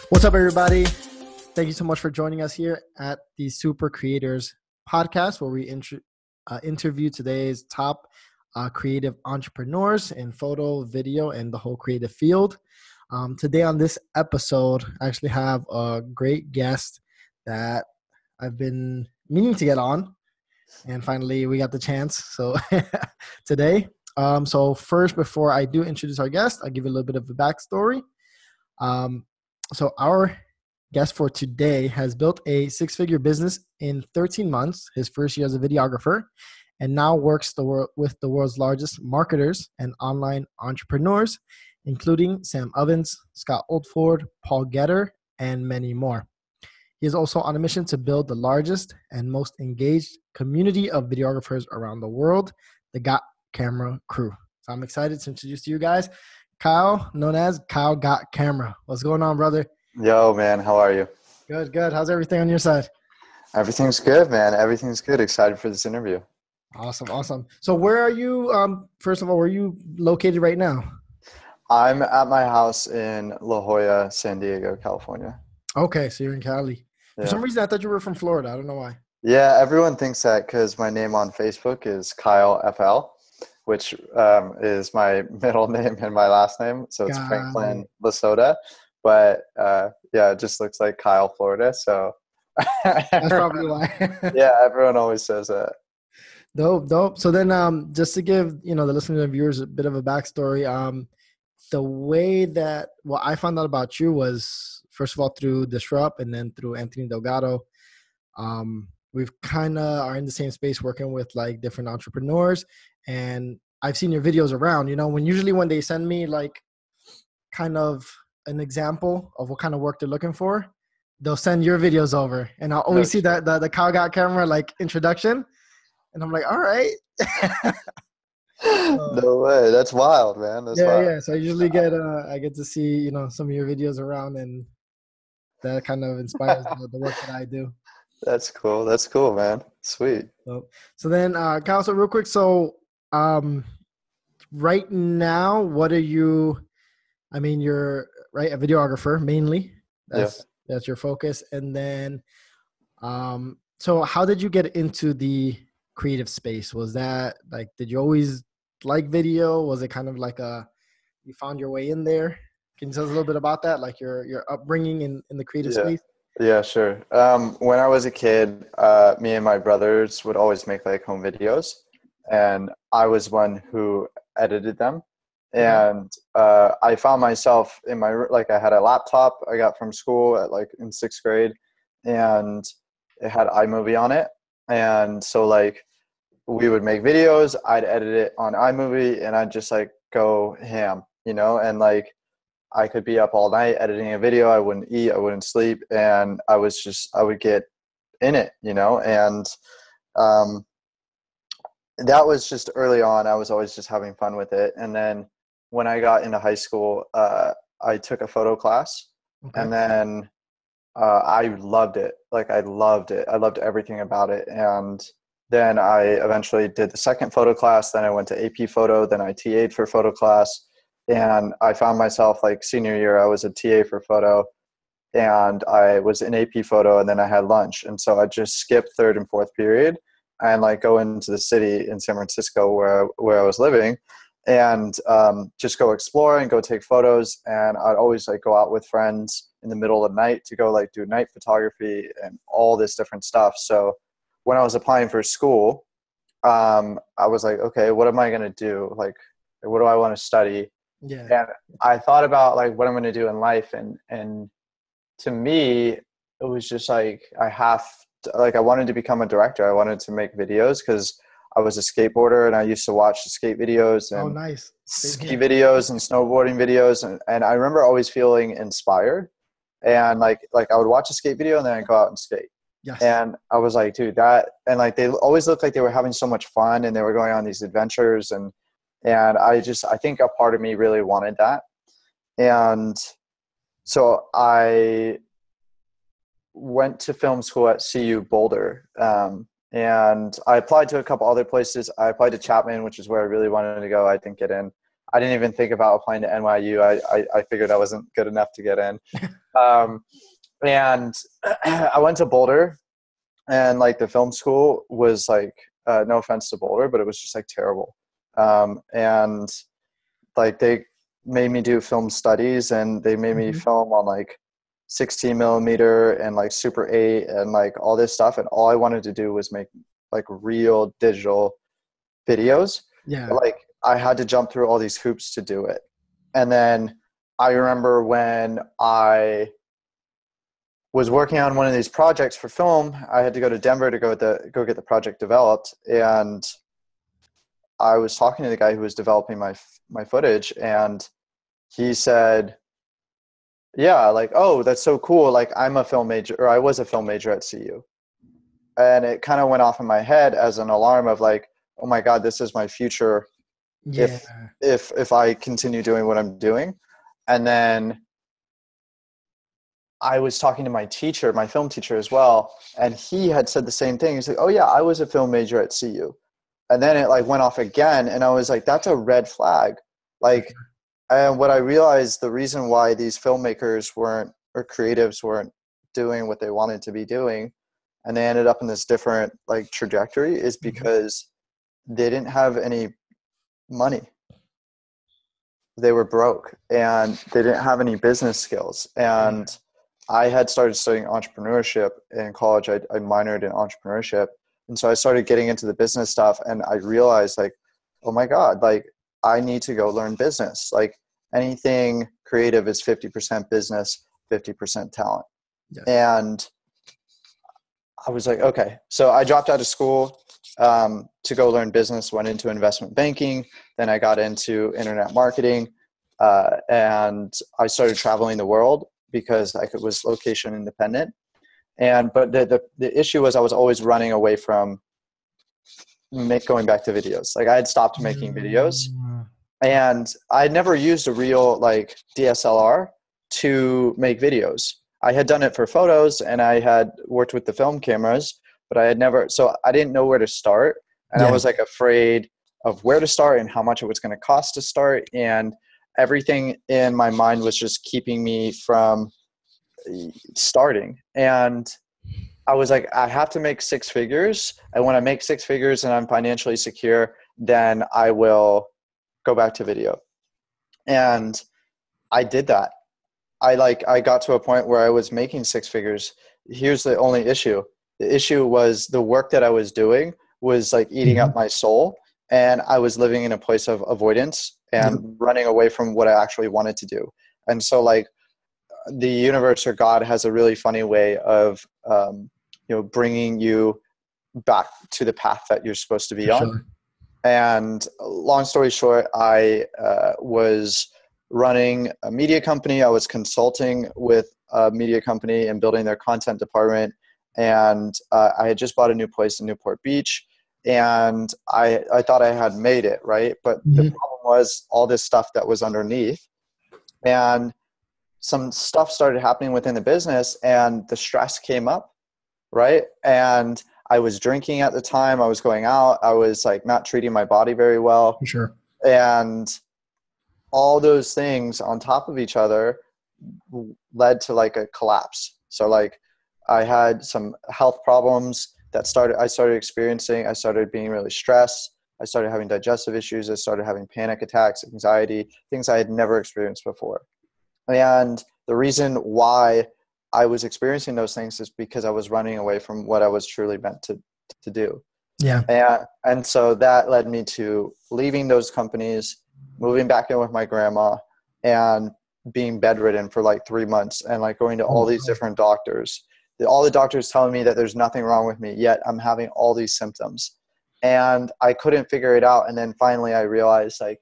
What's up, everybody? Thank you so much for joining us here at the Super Creators Podcast, where we interview today's top creative entrepreneurs in photo, video, and the whole creative field. Today on this episode, I actually have a great guest that I've been meaning to get on, and finally we got the chance. So today, so first, before I do introduce our guest, I'll give you a little bit of a backstory. So our guest for today has built a six-figure business in 13 months, his first year as a videographer, and now works with the world's largest marketers and online entrepreneurs, including Sam Ovens, Scott Oldford, Paul Getter, and many more. He is also on a mission to build the largest and most engaged community of videographers around the world, the Got Camera crew. So I'm excited to introduce to you guys Kyle, known as Kyle Got Camera. What's going on, brother? Yo, man. How are you? Good. How's everything on your side? Everything's good, man. Everything's good. Excited for this interview. Awesome. So where are you, first of all, where are you located right now? I'm at my house in La Jolla, San Diego, California. Okay, so you're in Cali. For some reason, I thought you were from Florida. I don't know why. Yeah, everyone thinks that because my name on Facebook is Kyle FL, which is my middle name and my last name. So it's Franklin Losato. But yeah, it just looks like Kyle, Florida. So that's probably why. Yeah, everyone always says that. Dope. So then just to give, the listeners and viewers a bit of a backstory, the way that I found out about you was, first of all, through Disrupt and then through Anthony Delgado. We've kind of are in the same space working with like different entrepreneurs, and I've seen your videos around, when they send me like kind of an example of what kind of work they're looking for, they'll send your videos over, and I'll always see that the Kyle Got Camera like introduction, and I'm like, all right. No way. That's wild, man. That's wild. Yeah. So I usually I get to see, some of your videos around, and that kind of inspires the work that I do. That's cool, man. Sweet. So then, Kyle, so real quick. So right now, what are you, you're right, a videographer mainly. That's your focus. And then, so how did you get into the creative space? Was that like, did you always like video? Was it kind of like you found your way in there? Can you tell us a little bit about that? Like your upbringing in the creative space? Yeah, sure. When I was a kid, me and my brothers would always make like home videos, and I was one who edited them. And I found myself in I had a laptop I got from school in 6th grade, and it had iMovie on it. And so like we would make videos, I'd edit it on iMovie, and I'd just like go ham, and like I could be up all night editing a video. I wouldn't eat, I wouldn't sleep. And I would get in it, and that was just early on. I was always just having fun with it. And then when I got into high school, I took a photo class, and then I loved it. Like I loved it. I loved everything about it. And then I eventually did the second photo class. Then I went to AP photo. Then I TA'd for photo class. And I found myself like senior year, I was a TA for photo, and I was in AP photo, and then I had lunch. And so I just skipped third and fourth period and like go into the city in San Francisco where I was living, and just go explore and go take photos. And I'd always like go out with friends in the middle of the night to go like do night photography and all this different stuff. So when I was applying for school, I was like, okay, what am I going to do? Like, what do I want to study? Yeah. And I thought about like what I'm going to do in life. And to me, it was just like, I wanted to become a director. I wanted to make videos because I was a skateboarder, and I used to watch the skate videos and ski videos and snowboarding videos. And I remember always feeling inspired, and like I would watch a skate video and then I'd go out and skate. Yes. And I was like, dude, and like, they always looked like they were having so much fun, and they were going on these adventures. And I think a part of me really wanted that. And so I went to film school at CU Boulder and I applied to a couple other places. I applied to Chapman, which is where I really wanted to go. I didn't get in. I didn't even think about applying to NYU. I figured I wasn't good enough to get in. And I went to Boulder, and like the film school was like, no offense to Boulder, but it was just like terrible. And like they made me do film studies, and they made me film on like 16 millimeter and like Super 8 and like all this stuff. And all I wanted to do was make like real digital videos. Yeah. But, like I had to jump through all these hoops to do it. And then I remember when I was working on one of these projects for film, I had to go to Denver to go get the project developed. And I was talking to the guy who was developing my footage, and he said, yeah, like, oh, that's so cool. Like I'm a film major, or I was a film major at CU. And it kind of went off in my head as an alarm of like, oh my God, this is my future. Yeah. If I continue doing what I'm doing. And then I was talking to my teacher, my film teacher as well. And he had said the same thing. He's like, oh yeah, I was a film major at CU. And then it like went off again. And I was like, that's a red flag. Like, and what I realized, the reason why these filmmakers weren't, or creatives weren't doing what they wanted to be doing, and they ended up in this different like trajectory, is because they didn't have any money. They were broke, and they didn't have any business skills. And I had started studying entrepreneurship in college. I minored in entrepreneurship. And so I started getting into the business stuff, and I realized like, oh my God, like I need to go learn business. Like anything creative is 50% business, 50% talent. Yes. And I was like, okay. So I dropped out of school to go learn business, went into investment banking. Then I got into internet marketing, and I started traveling the world because I was location independent. But the issue was I was always running away from going back to videos. Like I had stopped making videos, and I had never used a real like DSLR to make videos. I had done it for photos, and I had worked with the film cameras, but I had never, so I didn't know where to start. And I was like afraid of where to start and how much it was going to cost to start. And everything in my mind was just keeping me from starting. And I was like, I have to make six figures. And when I make six figures and I'm financially secure, then I will go back to video. And I did that. I got to a point where I was making six figures. Here's the only issue. The issue was the work that I was doing was like eating up my soul. And I was living in a place of avoidance and running away from what I actually wanted to do. And so like the universe or God has a really funny way of, bringing you back to the path that you're supposed to be on. Sure. And long story short, I was running a media company. I was consulting with a media company and building their content department. And I had just bought a new place in Newport Beach. And I thought I had made it, right? But the problem was all this stuff that was underneath. And some stuff started happening within the business, and the stress came up, right? And I was drinking at the time. I was going out. I was like not treating my body very well. For sure. And all those things on top of each other led to like a collapse. So like I had some health problems that I started experiencing. I started being really stressed. I started having digestive issues. I started having panic attacks, anxiety, things I had never experienced before. And the reason why I was experiencing those things is because I was running away from what I was truly meant to do. Yeah. And so that led me to leaving those companies, moving back in with my grandma, and being bedridden for like 3 months, and like going to all these different doctors. All the doctors telling me that there's nothing wrong with me, yet I'm having all these symptoms. And I couldn't figure it out. And then finally I realized like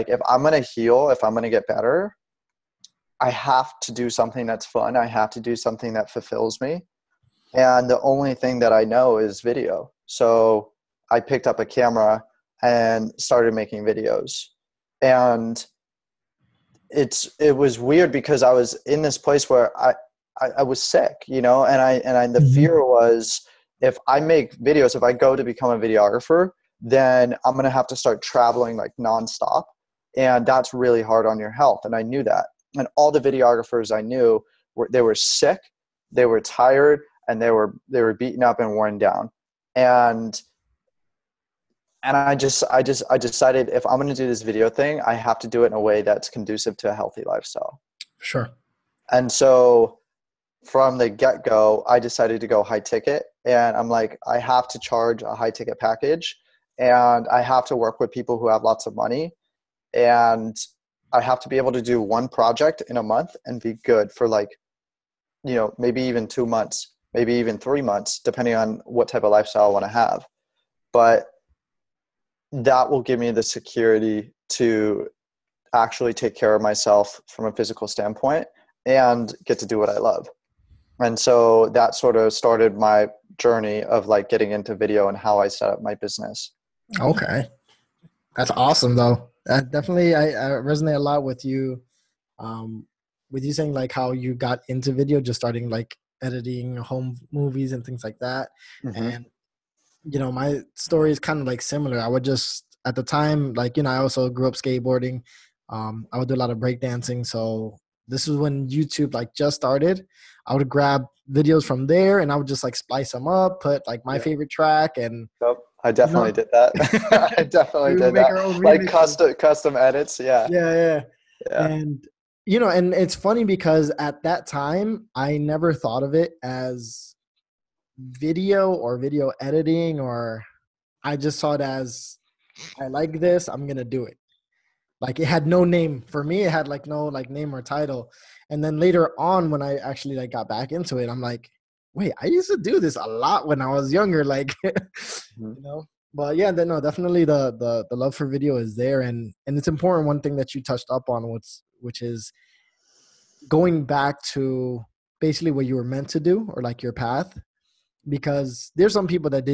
if I'm going to heal, if I'm going to get better, I have to do something that's fun. I have to do something that fulfills me. And the only thing that I know is video. So I picked up a camera and started making videos. And it was weird because I was in this place where I was sick, and the fear was, if I make videos, if I go to become a videographer, then I'm going to have to start traveling like nonstop. And that's really hard on your health. And I knew that. And all the videographers I knew they were sick, they were tired, and they were beaten up and worn down. And I decided if I'm going to do this video thing, I have to do it in a way that's conducive to a healthy lifestyle. Sure. And so from the get-go, I decided to go high ticket. And I'm like, I have to charge a high ticket package, and I have to work with people who have lots of money, and I have to be able to do one project in a month and be good for like, maybe even 2 months, maybe even 3 months, depending on what type of lifestyle I want to have. But that will give me the security to actually take care of myself from a physical standpoint and get to do what I love. And so that sort of started my journey of like getting into video and how I set up my business. Okay. That's awesome though. That definitely, I resonate a lot with you saying like how you got into video, just starting like editing home movies and things like that. Mm-hmm. And, my story is kind of like similar. I would just, at the time, like, I also grew up skateboarding. I would do a lot of breakdancing. So this is when YouTube like just started. I would grab videos from there and I would just like splice them up, put like my favorite track and Yep. I definitely did that. I definitely did make that. our own Like remixes. custom edits. Yeah. Yeah. Yeah. And, and it's funny because at that time, I never thought of it as video or video editing, or I just saw it as, I like this, I'm going to do it. Like it had no name for me. It had like no like name or title. And then later on, when I actually like got back into it, I'm like, wait, I used to do this a lot when I was younger. Like, Mm-hmm. but yeah, no, definitely the love for video is there. And it's important. One thing that you touched up on, which is going back to basically what you were meant to do or like your path, because there's some people that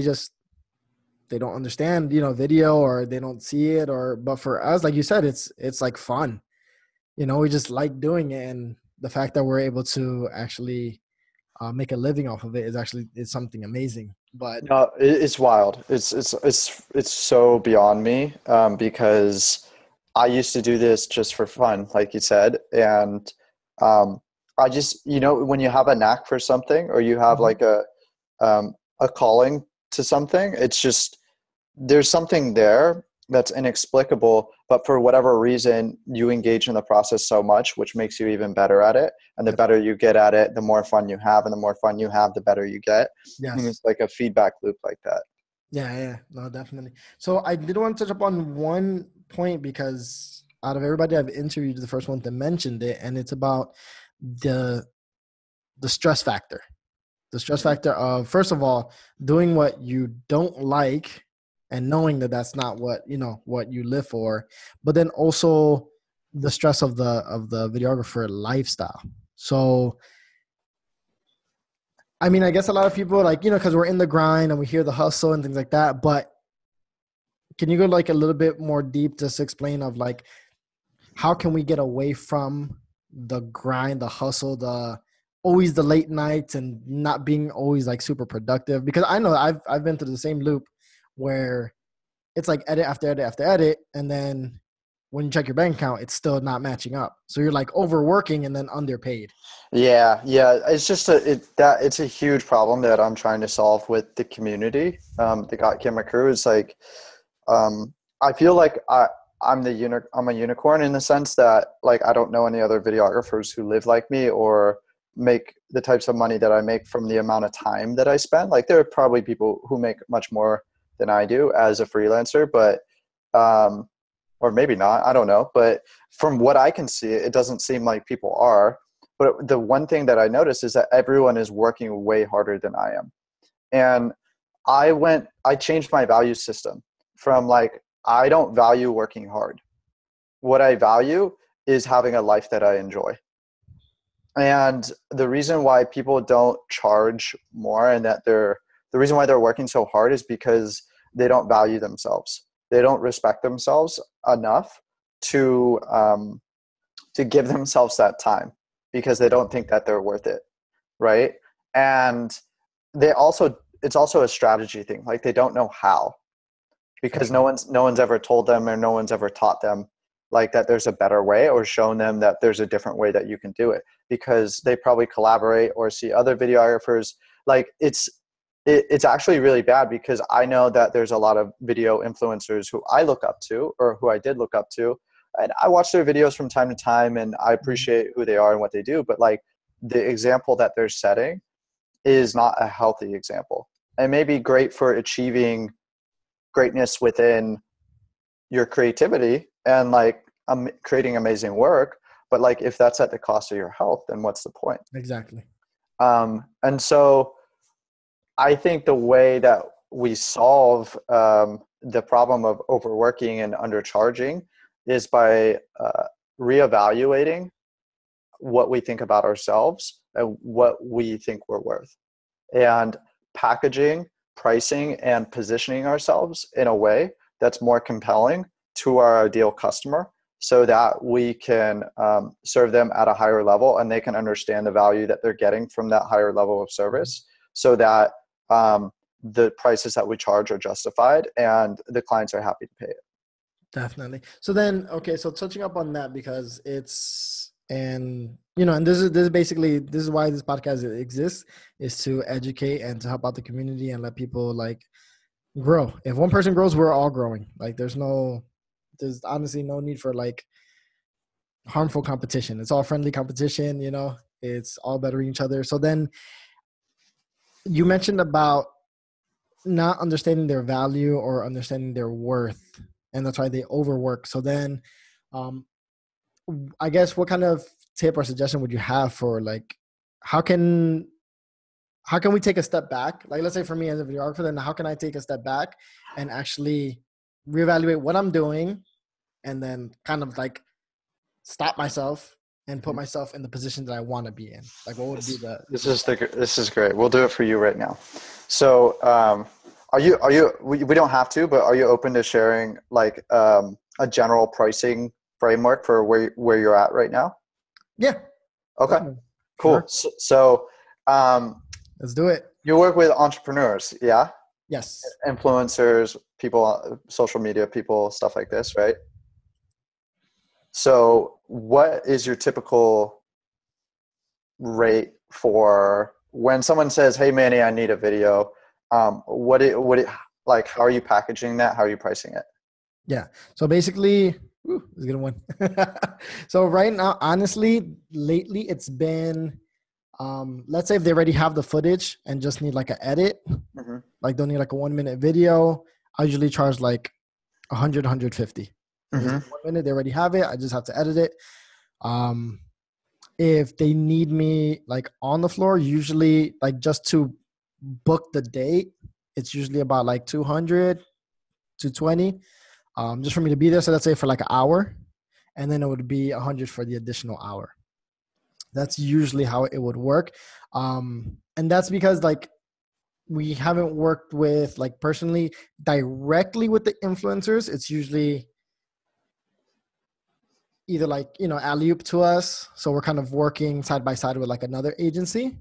they don't understand, video, or they don't see it, but for us, like you said, it's like fun, we just like doing it. And the fact that we're able to actually make a living off of it is something amazing. But No, it's wild. It's so beyond me, because I used to do this just for fun, like you said. And I just, when you have a knack for something, or you have like a calling to something, it's just, there's something there that's inexplicable, but for whatever reason, you engage in the process so much, which makes you even better at it. And the better you get at it, the more fun you have, and the more fun you have, the better you get. And yes. it's like a feedback loop like that. Yeah, no, definitely. So I did want to touch upon one point, because out of everybody I've interviewed, the first one that mentioned it, and it's about the stress factor. The stress factor of, first of all, doing what you don't like and knowing that that's not what you live for, but then also the stress of the videographer lifestyle. So I mean, I guess a lot of people, like, because we're in the grind and we hear the hustle and things like that, but can you go like a little bit more deep, just explain of like, how can we get away from the grind, the hustle, always the late nights, and not being always like super productive? Because I know I've been through the same loop where it's like edit after edit after edit, and then when you check your bank account, it's still not matching up. So you're like overworking and then underpaid. Yeah. It's just it's a huge problem that I'm trying to solve with the community. The Got Camera crew is like, I feel like I'm a unicorn in the sense that like I don't know any other videographers who live like me or make the types of money that I make from the amount of time that I spend. Like there are probably people who make much more than I do as a freelancer, but or maybe not, I don't know. But from what I can see, it doesn't seem like people are. But the one thing that I noticed is that everyone is working way harder than I am. And I changed my value system from like, I don't value working hard. What I value is having a life that I enjoy. And the reason why people don't charge more, and that the reason why they're working so hard, is because they don't value themselves. They don't respect themselves enough to give themselves that time, because they don't think that they're worth it. Right. And they also, it's also a strategy thing. Like they don't know how, because no one's ever told them, or no one's ever taught them like that there's a better way, or shown them that there's a different way that you can do it, because they probably collaborate or see other videographers. Like it's actually really bad, because I know that there's a lot of video influencers who I look up to, or who I did look up to, and I watch their videos from time to time, and I appreciate who they are and what they do. But like the example that they're setting is not a healthy example. It may be great for achieving greatness within your creativity and like creating amazing work, but like if that's at the cost of your health, then what's the point? Exactly. And so I think the way that we solve the problem of overworking and undercharging is by reevaluating what we think about ourselves and what we think we're worth, and packaging, pricing, and positioning ourselves in a way that's more compelling to our ideal customer, so that we can serve them at a higher level, and they can understand the value that they're getting from that higher level of service, so that the prices that we charge are justified and the clients are happy to pay it. Definitely. So then, okay, so touching up on that, because it's, and you know, and this is basically, this is why this podcast exists, is to educate and to help out the community and let people like grow. If one person grows, we're all growing. Like there's honestly no need for like harmful competition. It's all friendly competition, you know, it's all bettering each other. So then you mentioned about not understanding their value or understanding their worth, and that's why they overwork. So then I guess what kind of tip or suggestion would you have for like how can we take a step back? Like let's say for me as a videographer, then how can I take a step back and actually reevaluate what I'm doing, and then kind of like stop myself and put myself in the position that I want to be in? Like what would be this is great. We'll do it for you right now. So we don't have to, but are you open to sharing like a general pricing framework for where you're at right now? Yeah. Okay, cool. Sure. So let's do it. You work with entrepreneurs, yeah? Yes. Influencers, people, social media people, stuff like this, right? So what is your typical rate for when someone says, hey, Manny, I need a video? Like, how are you packaging that? How are you pricing it? Yeah. So basically, it's a good one. So right now, honestly, lately it's been, let's say if they already have the footage and just need like an edit, like don't need like a 1 minute video, I usually charge like 100, 150. Like 1 minute, they already have it. I just have to edit it. If they need me like on the floor, usually like just to book the date, it's usually about like 200, 220, just for me to be there. So let's say for like an hour, and then it would be 100 for the additional hour. That's usually how it would work. And that's because like we haven't worked with like personally directly with the influencers. It's usually either like, you know, alley-oop to us. So we're kind of working side by side with like another agency.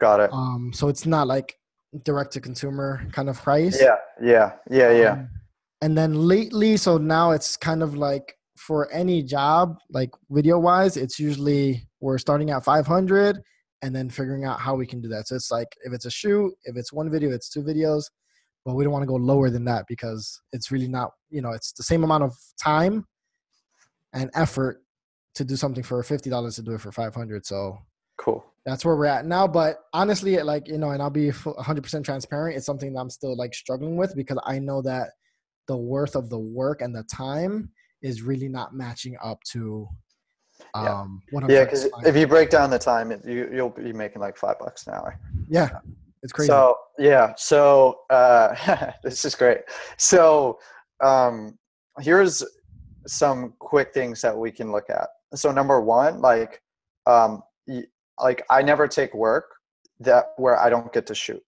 Got it. So it's not like direct to consumer kind of price. Yeah. And then lately, so now it's kind of like for any job, like video wise, it's usually we're starting at 500 and then figuring out how we can do that. So it's like, if it's a shoot, if it's one video, it's 2 videos, but we don't want to go lower than that because it's really not, you know, it's the same amount of time and effort to do something for $50 to do it for 500. So cool. That's where we're at now. But honestly, like, you know, and I'll be 100% transparent, it's something that I'm still like struggling with because I know that the worth of the work and the time is really not matching up to what I'm because if you break down the time, you'll be making like $5 an hour. Yeah, it's crazy. So this is great. So here's some quick things that we can look at. So number one, like I never take work where I don't get to shoot.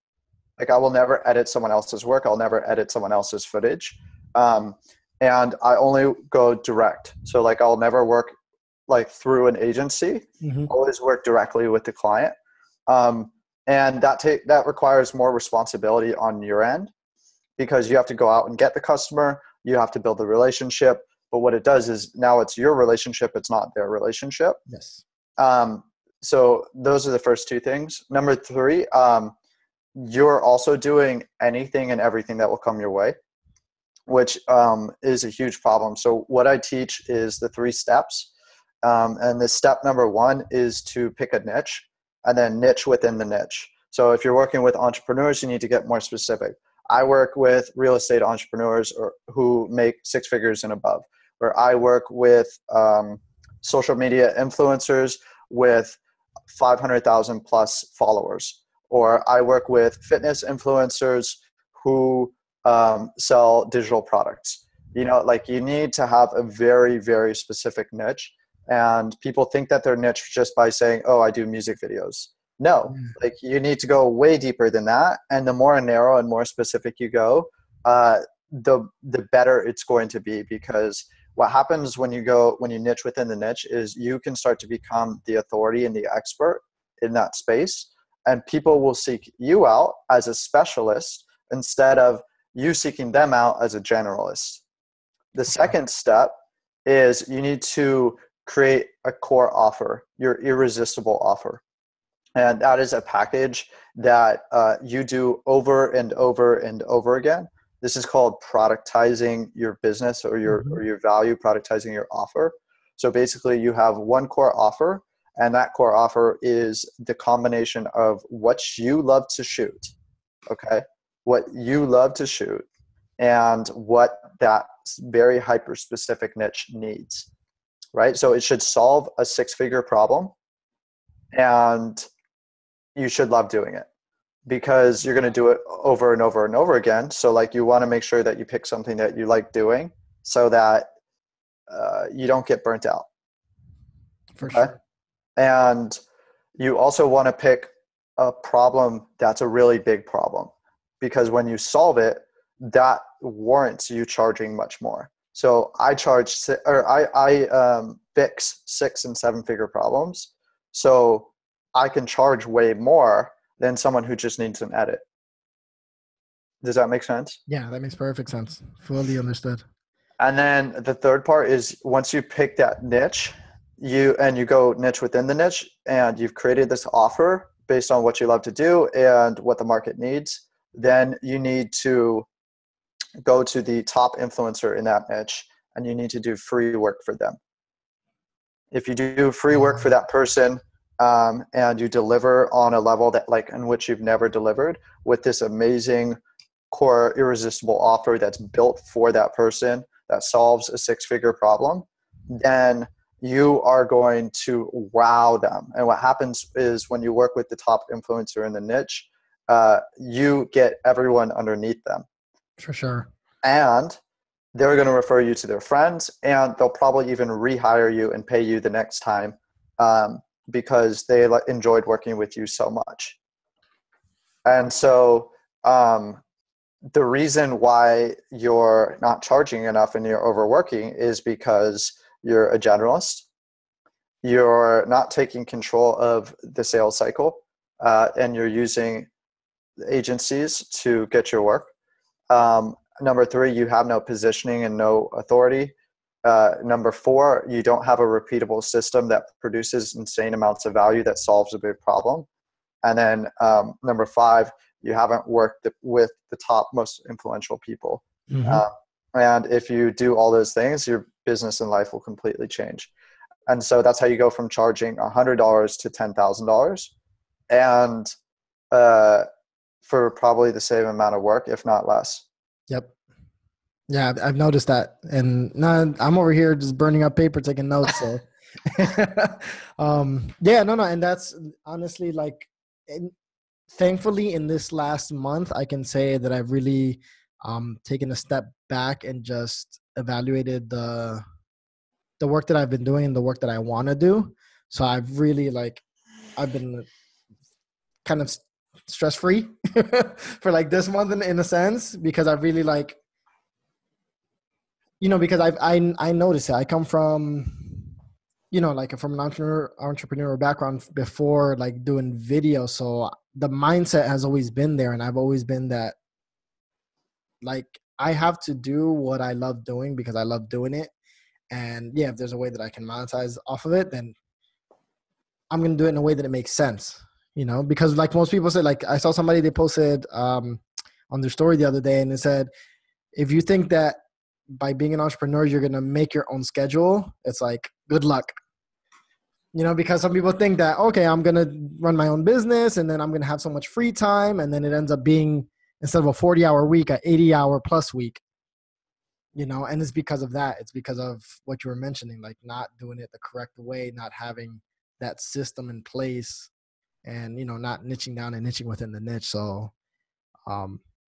Like I will never edit someone else's work. I'll never edit someone else's footage. And I only go direct. So like I'll never work like through an agency, always work directly with the client. And that requires more responsibility on your end, because you have to go out and get the customer, you have to build the relationship. But what it does is now it's your relationship, it's not their relationship. Yes. So those are the first two things. Number three, you're also doing anything and everything that will come your way, which is a huge problem. So what I teach is the 3 steps. And the step number 1 is to pick a niche and then niche within the niche. So if you're working with entrepreneurs, you need to get more specific. I work with real estate entrepreneurs who make 6 figures and above, or I work with social media influencers with 500,000 plus followers, or I work with fitness influencers who sell digital products. You know, like you need to have a very, very specific niche. And people think that they're niche just by saying, oh, I do music videos. No, like you need to go way deeper than that. And the more narrow and more specific you go, the better it's going to be, because what happens when you niche within the niche is you can start to become the authority and the expert in that space. And people will seek you out as a specialist instead of you seeking them out as a generalist. The second step is you need to create a core offer, your irresistible offer. And that is a package that you do over and over and over again. This is called productizing your business or your value, productizing your offer. So basically you have one core offer, and that core offer is the combination of what you love to shoot, okay? What you love to shoot and what that very hyper-specific niche needs, right? So it should solve a 6-figure problem, and you should love doing it because you're going to do it over and over and over again. So like you want to make sure that you pick something that you like doing so that you don't get burnt out. For sure. And you also want to pick a problem that's a really big problem, because when you solve it, that warrants you charging much more. So I fix 6 and 7-figure problems. So I can charge way more than someone who just needs an edit. Does that make sense? Yeah, that makes perfect sense. Fully understood. And then the third part is once you pick that niche, you go niche within the niche, and you've created this offer based on what you love to do and what the market needs, then you need to go to the top influencer in that niche, and you need to do free work for them. If you do free work for that person, and you deliver on a level that in which you've never delivered with this amazing core irresistible offer that's built for that person that solves a 6-figure problem, then you are going to wow them. And what happens is when you work with the top influencer in the niche, you get everyone underneath them. For sure. And they're going to refer you to their friends, and they'll probably even rehire you and pay you the next time, because they enjoyed working with you so much. And so the reason why you're not charging enough and you're overworking is because you're a generalist. You're not taking control of the sales cycle, and you're using agencies to get your work. Number 3, you have no positioning and no authority. Number 4, you don't have a repeatable system that produces insane amounts of value that solves a big problem. And then number 5, you haven't worked with the top most influential people. And if you do all those things, your business and life will completely change. And so that's how you go from charging $100 to $10,000, and for probably the same amount of work, if not less. Yep. Yeah, I've noticed that. And now I'm over here just burning up paper, taking notes. So, yeah, no. And that's honestly thankfully in this last month, I can say that I've really taken a step back and just evaluated the work that I've been doing and the work that I want to do. So I've really I've been kind of stress-free for this month in a sense, because I've really because I noticed it. I come from, from an entrepreneur background before doing video. So the mindset has always been there, and I've always been that, like, I have to do what I love doing because I love doing it. And yeah, if there's a way that I can monetize off of it, then I'm going to do it in a way that it makes sense, because like most people say, like I saw somebody, they posted on their story the other day, and it said, if you think that by being an entrepreneur, you're going to make your own schedule, it's like, good luck. Because some people think that, okay, I'm going to run my own business and then I'm going to have so much free time. And then it ends up being, instead of a 40-hour week, an 80-hour plus week, and it's because of that. It's because of what you were mentioning, like not doing it the correct way, not having that system in place, and, not niching down and niching within the niche. So,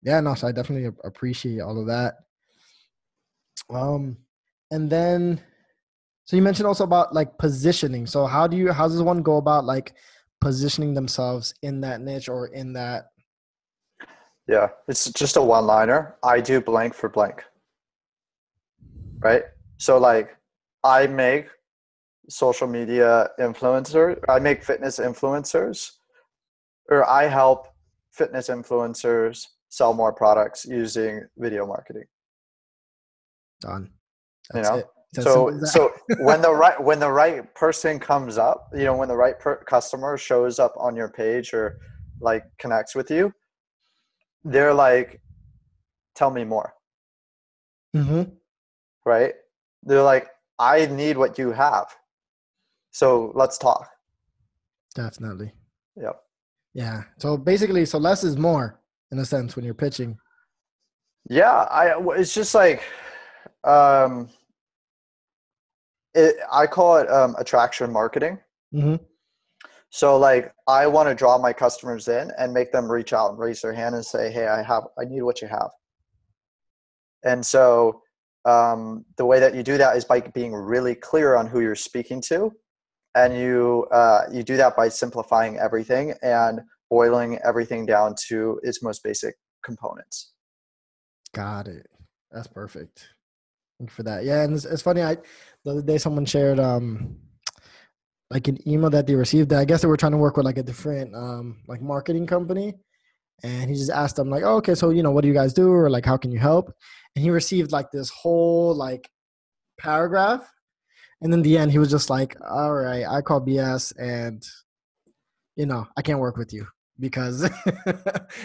yeah, no, so I definitely appreciate all of that. And then, so you mentioned also about like positioning. So how does one go about like positioning themselves in that niche or in that? Yeah, it's just a one-liner. I do blank for blank. Right? So like I make social media influencers, I make fitness influencers, or I help fitness influencers sell more products using video marketing. Done. That's it. So when the right person comes up, when the right customer shows up on your page or like connects with you, they're like, tell me more. Mm-hmm. Right? They're like, I need what you have. So let's talk. Definitely. Yep. Yeah. So basically, so less is more in a sense when you're pitching. Yeah. It's just like, I call it attraction marketing. Mm-hmm. So like I want to draw my customers in and make them reach out and raise their hand and say, hey, I need what you have. And so the way that you do that is by being really clear on who you're speaking to. And you do that by simplifying everything and boiling everything down to its most basic components. Got it. That's perfect. Thank you for that. Yeah, and it's funny. The other day someone shared like an email that they received. That I guess they were trying to work with like a different like marketing company, and he just asked them like, oh, okay, so what do you guys do, or like how can you help? And he received like this whole like paragraph, and in the end he was just like, all right, I call BS, and I can't work with you because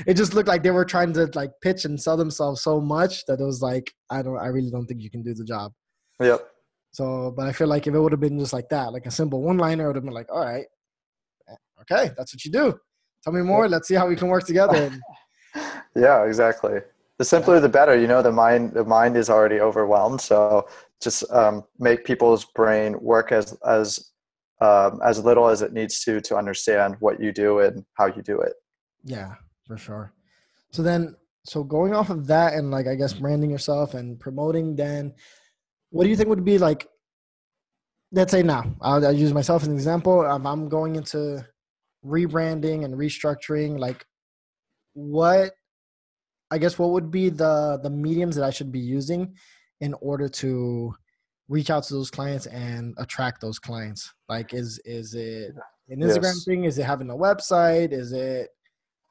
it just looked like they were trying to like pitch and sell themselves so much that it was like, I really don't think you can do the job. Yep. So, but I feel like if it would have been just like that, like a simple one-liner, it would have been like, all right, okay, that's what you do. Tell me more. Let's see how we can work together. Yeah, exactly. The simpler, the better. The mind is already overwhelmed. So just make people's brain work as little as it needs to understand what you do and how you do it. Yeah, for sure. So going off of that and like, I guess branding yourself and promoting, then what do you think would be like, let's say now, I'll use myself as an example. I'm going into rebranding and restructuring, like what would be the mediums that I should be using in order to reach out to those clients and attract those clients? Like, is it an Instagram thing? Is it having a website? Is it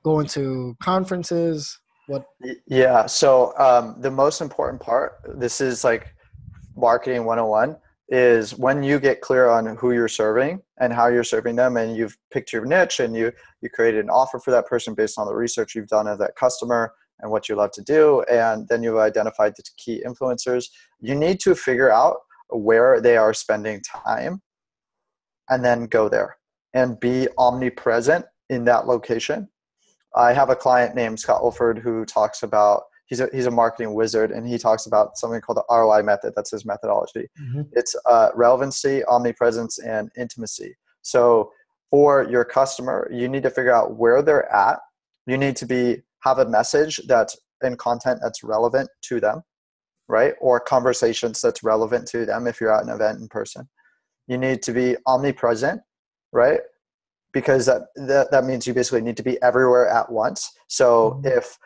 going to conferences? What? Yeah. So the most important part, this is like marketing 101, is when you get clear on who you're serving and how you're serving them, and you've picked your niche and you created an offer for that person based on the research you've done of that customer and what you love to do, and then you've identified the key influencers, you need to figure out where they are spending time and then go there and be omnipresent in that location. I have a client named Scott Olford who talks about, he's a marketing wizard, and he talks about something called the ROI method. That's his methodology. Mm-hmm. It's relevancy, omnipresence, and intimacy. So for your customer, you need to figure out where they're at. You need to have a message that's in content that's relevant to them, right? Or conversations that's relevant to them if you're at an event in person. You need to be omnipresent, right? Because that means you basically need to be everywhere at once. So if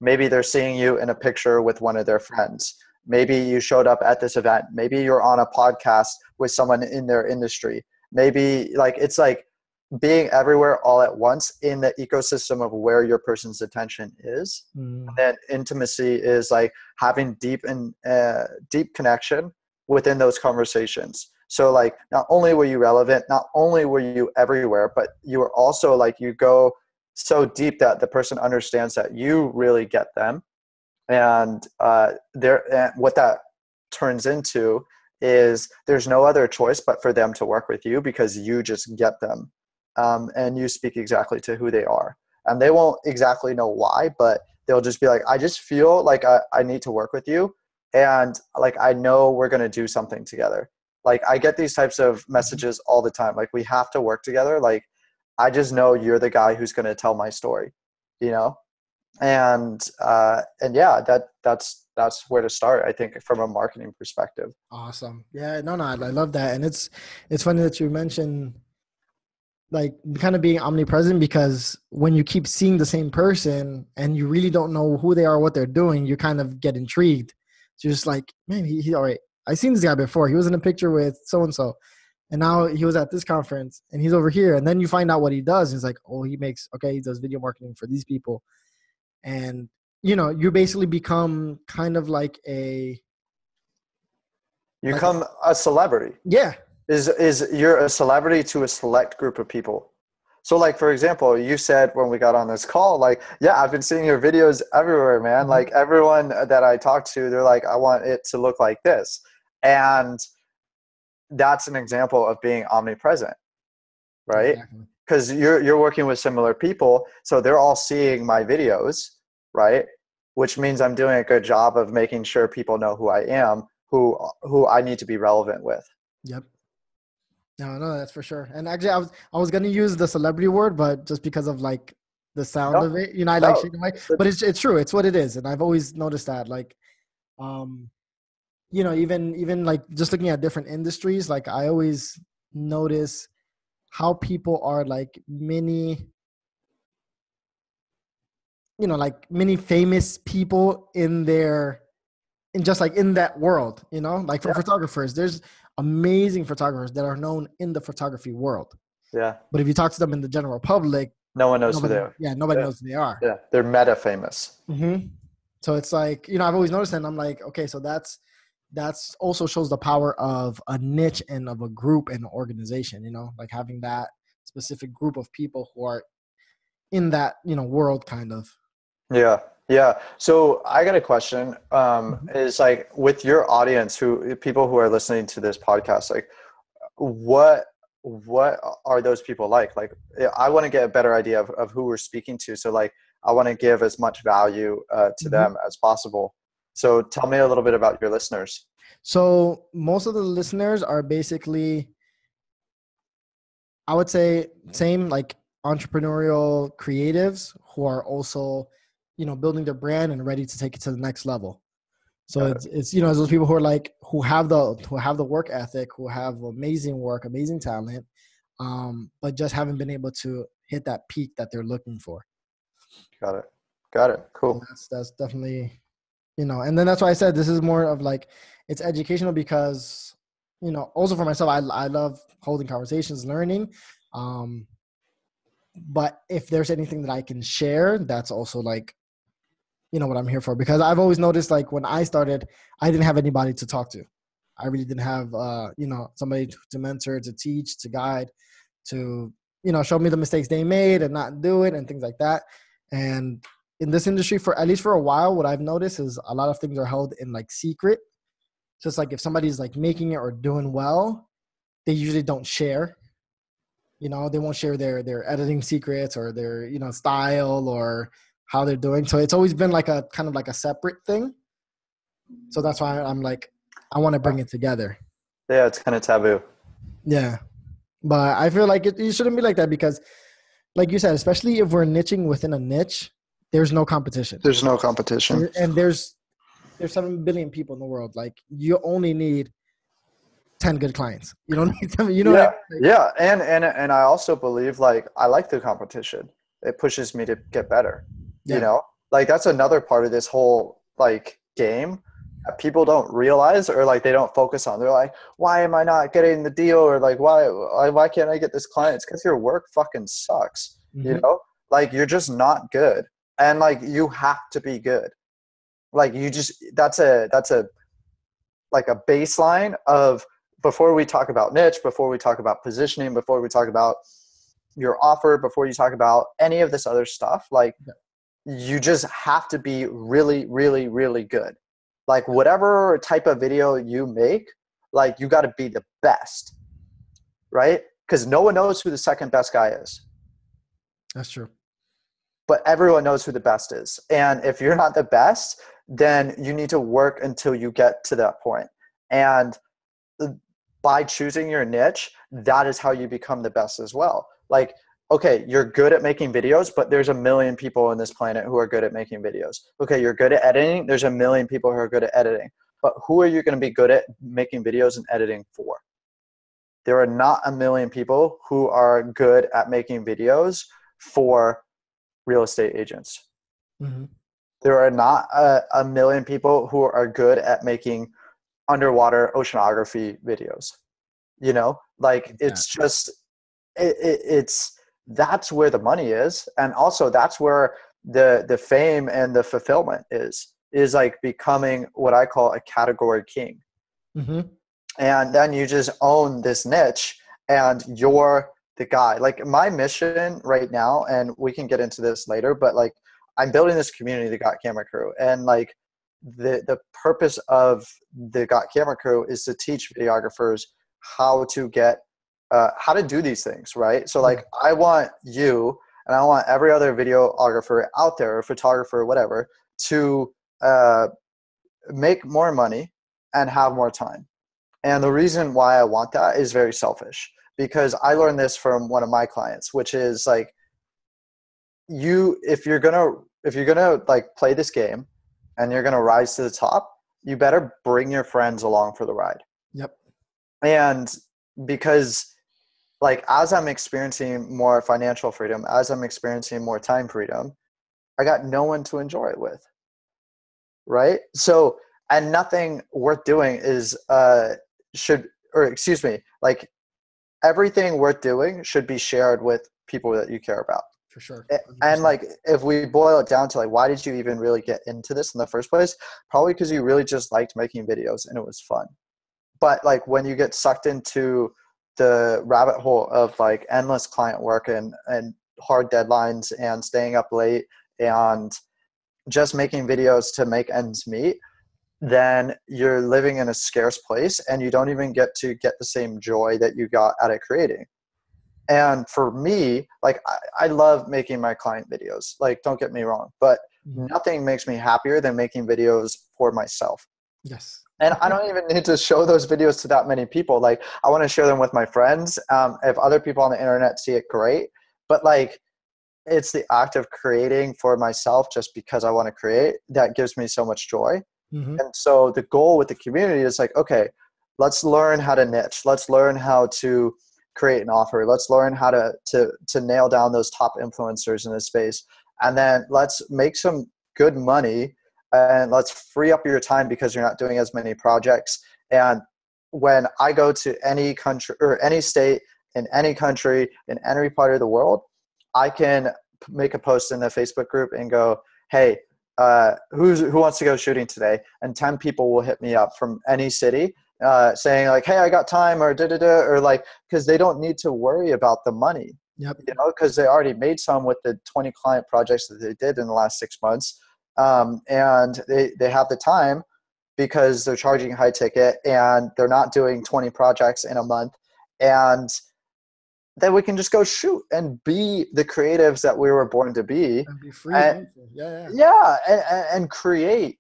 maybe they're seeing you in a picture with one of their friends, maybe you showed up at this event, maybe you're on a podcast with someone in their industry, maybe like it's like being everywhere all at once in the ecosystem of where your person's attention is. Mm. And then intimacy is like having deep connection within those conversations. So like, not only were you relevant, not only were you everywhere, but you were also like, you go so deep that the person understands that you really get them. And what that turns into is there's no other choice but for them to work with you, because you just get them. And you speak exactly to who they are. And they won't exactly know why, but they'll just be like, I just feel like I need to work with you. And like, I know we're going to do something together. Like, I get these types of messages all the time. Like, we have to work together. Like, I just know you're the guy who's going to tell my story, you know? And yeah, that's where to start, I think, from a marketing perspective. Awesome. Yeah, no, I love that. And it's funny that you mentioned like kind of being omnipresent, because when you keep seeing the same person and you really don't know who they are, what they're doing, you kind of get intrigued. So you're just like, man, he all right. I've seen this guy before. He was in a picture with so-and-so. And now he was at this conference and he's over here. And then you find out what he does. It's like, oh, he does video marketing for these people. And, you basically become kind of like you become a celebrity. Yeah. You're a celebrity to a select group of people. So like, for example, you said when we got on this call, like, yeah, I've been seeing your videos everywhere, man. Mm-hmm. Like, everyone that I talk to, they're like, I want it to look like this. And that's an example of being omnipresent, right? Because you're working with similar people. So they're all seeing my videos, right? Which means I'm doing a good job of making sure people know who I am, who I need to be relevant with. Yep. No, that's for sure. And actually, I was gonna use the celebrity word, but just because of like the sound of it, I like shaking my. But it's true. It's what it is, and I've always noticed that. Like, even like just looking at different industries, like I always notice how people are like many famous people in just like in that world, like for photographers, there's amazing photographers that are known in the photography world. Yeah. But if you talk to them in the general public, no one knows who they are. Yeah, nobody knows who they are. Yeah, they're meta famous. Mm-hmm. So it's like, I've always noticed that, and I'm like, okay, so that's also shows the power of a niche and of a group and an organization, like having that specific group of people who are in that, world kind of. Yeah. Yeah. So I got a question, is like, with your audience, people who are listening to this podcast, like what are those people like? Like, I want to get a better idea of who we're speaking to. So like, I want to give as much value to them as possible. So tell me a little bit about your listeners. So most of the listeners are basically, I would say, same like entrepreneurial creatives who are also, building their brand and ready to take it to the next level. So it's those people who are like, who have the work ethic, who have amazing work, amazing talent, but just haven't been able to hit that peak that they're looking for. Got it. Cool. And that's definitely, and then that's why I said this is more of like, it's educational because, also for myself, I love holding conversations, learning. But if there's anything that I can share, that's also like, what I'm here for. Because I've always noticed, like, when I started, I didn't have anybody to talk to. I really didn't have, somebody to mentor, to teach, to guide, to, show me the mistakes they made and not do it and things like that. And in this industry, at least for a while, what I've noticed is a lot of things are held in like secret. So it's like, if somebody's like making it or doing well, they usually don't share. They won't share their editing secrets or their, style or how they're doing. So it's always been like a kind of like a separate thing. So that's why I'm like, I want to bring it together. Yeah, it's kind of taboo. Yeah. But I feel like it shouldn't be like that, because like you said, especially if we're niching within a niche, there's no competition. There's no competition. And there's 7 billion people in the world. Like, you only need 10 good clients. You don't need them, Yeah. And I also believe, like, I like the competition. It pushes me to get better. Like, that's another part of this whole like game, people don't realize, or like they don't focus on. They're like, why am I not getting the deal? Or like, why can't I get this client? It's because your work fucking sucks. You Mm-hmm. know, like you're just not good. And like you have to be good. Like you just, that's a like a baseline of, before we talk about niche, before we talk about positioning, before we talk about your offer, before you talk about any of this other stuff, like you just have to be really, really, really good. Like whatever type of video you make, like you got to be the best, right? Because no one knows who the second best guy is, That's true. but everyone knows who the best is. And if you're not the best, then you need to work until you get to that point. And by choosing your niche, that is how you become the best as well. Like, okay, you're good at making videos, but there's a million people on this planet who are good at making videos. Okay, you're good at editing. There's a million people who are good at editing. But who are you going to be good at making videos and editing for? There are not a million people who are good at making videos for real estate agents. Mm-hmm. There are not a million people who are good at making underwater oceanography videos. You know, like it's just, it's, that's where the money is. And also that's where the fame and the fulfillment is like becoming what I call a category king. Mm-hmm. And then you just own this niche and you're the guy. Like my mission right now, and we can get into this later, but like I'm building this community, the Got Camera Crew, and like the purpose of the Got Camera Crew is to teach videographers how to get how to do these things, right? So like I want you and I want every other videographer out there, or photographer, or whatever, to make more money and have more time. And the reason why I want that is very selfish, because I learned this from one of my clients, which is like, if you're gonna like play this game and you're gonna rise to the top, you better bring your friends along for the ride. Yep. And because like as I'm experiencing more financial freedom, as I'm experiencing more time freedom, I got no one to enjoy it with. Right? So, and nothing worth doing is like everything worth doing should be shared with people that you care about. For sure. And 100%. like if we boil it down to like, why did you even really get into this in the first place? Probably because you really just liked making videos and it was fun. But like when you get sucked into the rabbit hole of like endless client work and hard deadlines and staying up late and just making videos to make ends meet, then you're living in a scarce place and you don't even get to get the same joy that you got out of creating. And for me, like I love making my client videos, like don't get me wrong, but nothing makes me happier than making videos for myself. Yes. And I don't even need to show those videos to that many people. Like I want to share them with my friends. If other people on the internet see it, great. But like it's the act of creating for myself just because I want to create that gives me so much joy. Mm-hmm. And so the goal with the community is like, okay, let's learn how to niche. Let's learn how to create an offer. Let's learn how to nail down those top influencers in this space. And then let's make some good money and let's free up your time because you're not doing as many projects. And when I go to any country or any state in any country in any part of the world, I can make a post in the Facebook group and go, hey, who wants to go shooting today? And 10 people will hit me up from any city saying like, hey, I got time, or or like, because they don't need to worry about the money. Yep. You know, because they already made some with the 20 client projects that they did in the last 6 months. And they have the time because they're charging a high ticket and they're not doing 20 projects in a month. And then we can just go shoot and be the creatives that we were born to be. And be free. And, Yeah. yeah, and create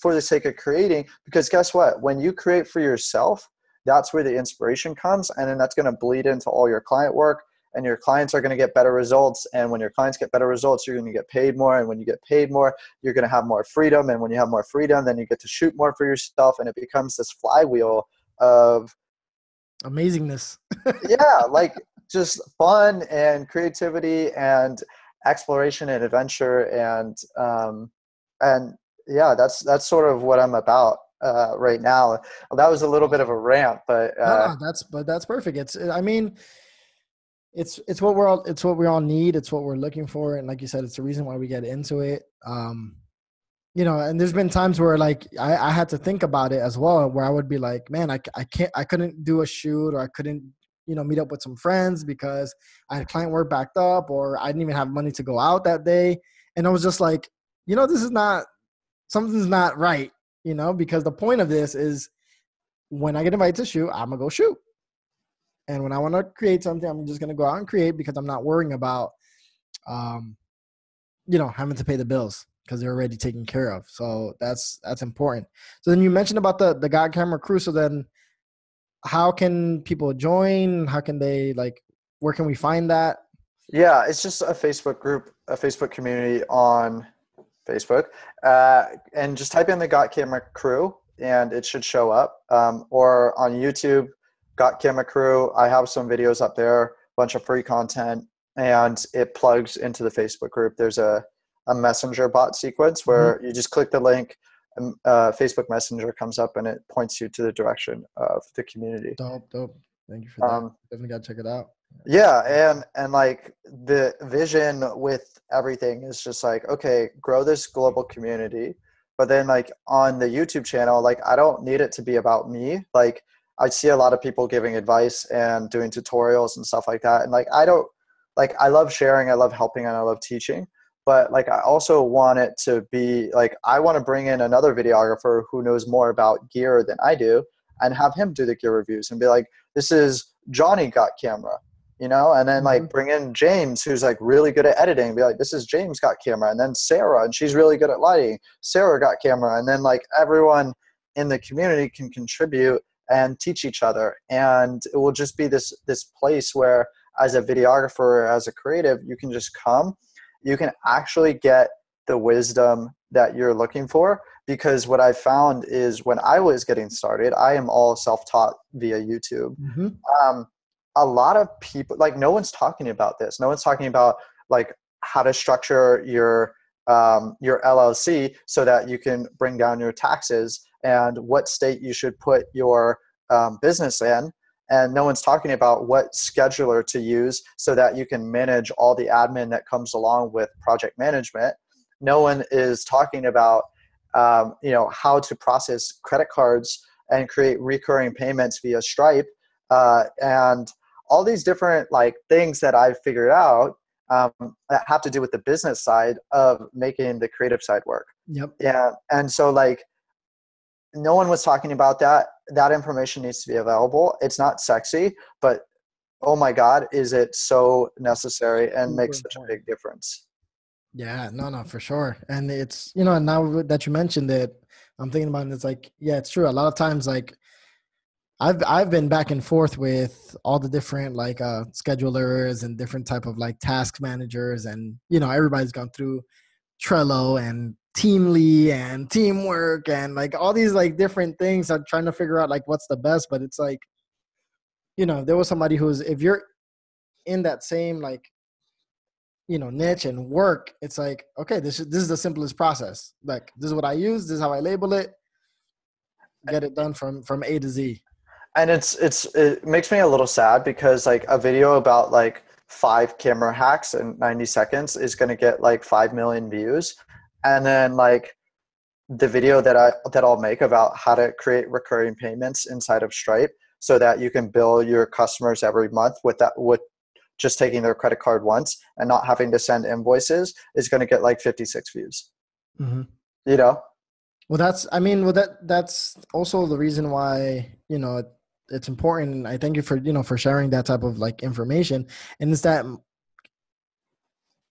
for the sake of creating, because guess what? When you create for yourself, that's where the inspiration comes, and then that's going to bleed into all your client work, and your clients are going to get better results. And when your clients get better results, you're going to get paid more, and when you get paid more, you're going to have more freedom, and when you have more freedom, then you get to shoot more for yourself, and it becomes this flywheel of amazingness. yeah, like just fun and creativity and exploration and adventure and yeah, that's sort of what I'm about right now. That was a little bit of a rant, but No, that's perfect. I mean, it's what we all need. It's what we're looking for. And like you said, it's the reason why we get into it. And there's been times where like I had to think about it as well, where I would be like, man, I couldn't do a shoot, or I couldn't, meet up with some friends because I had client work backed up, or I didn't even have money to go out that day. And I was just like, this is not, something's not right, because the point of this is when I get invited to shoot, I'm gonna go shoot. And when I want to create something, I'm just going to go out and create, because I'm not worrying about, having to pay the bills, because they're already taken care of. So that's important. So then you mentioned about the God Camera Crew. So then how can people join? How can they, like, where can we find that? Yeah, it's just a Facebook group, a Facebook community on Facebook, and just type in the Got Camera Crew and it should show up. Or on YouTube, Got Camera Crew. I have some videos up there, a bunch of free content, and it plugs into the Facebook group. There's a messenger bot sequence where you just click the link, and Facebook Messenger comes up and it points you to the direction of the community. Dope. Thank you for that. Definitely got to check it out. Yeah, and like the vision with everything is just like, okay, grow this global community, but then like on the YouTube channel, like I don't need it to be about me. Like I see a lot of people giving advice and doing tutorials and stuff like that, and like I love sharing, I love helping, and I love teaching, but like I also want it to be like, I want to bring in another videographer who knows more about gear than I do and have him do the gear reviews and be like, this is Johnny Got Camera, and then like bring in James, who's like really good at editing, be like, this is James Got Camera. And then Sarah, and she's really good at lighting, Sarah Got Camera. And then like everyone in the community can contribute and teach each other. And it will just be this place where as a videographer, as a creative, you can just come, you can actually get the wisdom that you're looking for. Because what I found is when I was getting started, I am all self-taught via YouTube. A lot of people, like, no one's talking about this. No one's talking about like how to structure your LLC so that you can bring down your taxes, and what state you should put your business in. And no one's talking about what scheduler to use so that you can manage all the admin that comes along with project management. No one is talking about how to process credit cards and create recurring payments via Stripe, and all these different like things that I've figured out that have to do with the business side of making the creative side work. Yep. Yeah. And so like no one was talking about that. That information needs to be available. It's not sexy, but oh my God, is it so necessary and makes such a big difference. Yeah, no, for sure. And it's, and now that you mentioned it, I'm thinking about it, it's like, yeah, it's true. A lot of times, like, I've been back and forth with all the different like schedulers and different type of like task managers, and everybody's gone through Trello and Teamly and Teamwork and like all these like different things. I'm trying to figure out like what's the best, but it's like, there was somebody who's, if you're in that same like niche and work, it's like, okay, this is the simplest process. Like, this is what I use, this is how I label it, get it done from A to Z. And it makes me a little sad because like a video about like 5 camera hacks in 90 seconds is going to get like 5 million views. And then like the video that I'll make about how to create recurring payments inside of Stripe so that you can bill your customers every month with just taking their credit card once and not having to send invoices is going to get like 56 views. Well, that's also the reason why, it's important. And I thank you for sharing that type of like information. And it's that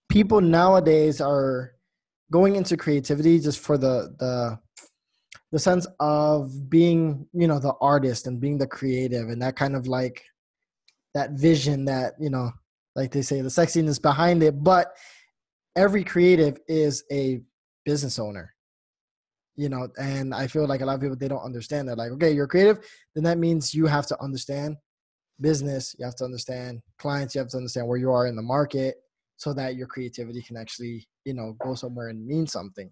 people nowadays are going into creativity just for the sense of being, the artist and being the creative, and that kind of like that vision that, like they say, the sexiness behind it. But every creative is a business owner. And I feel like a lot of people, they don't understand that. Like, okay, you're creative, then that means you have to understand business, you have to understand clients, you have to understand where you are in the market so that your creativity can actually, go somewhere and mean something.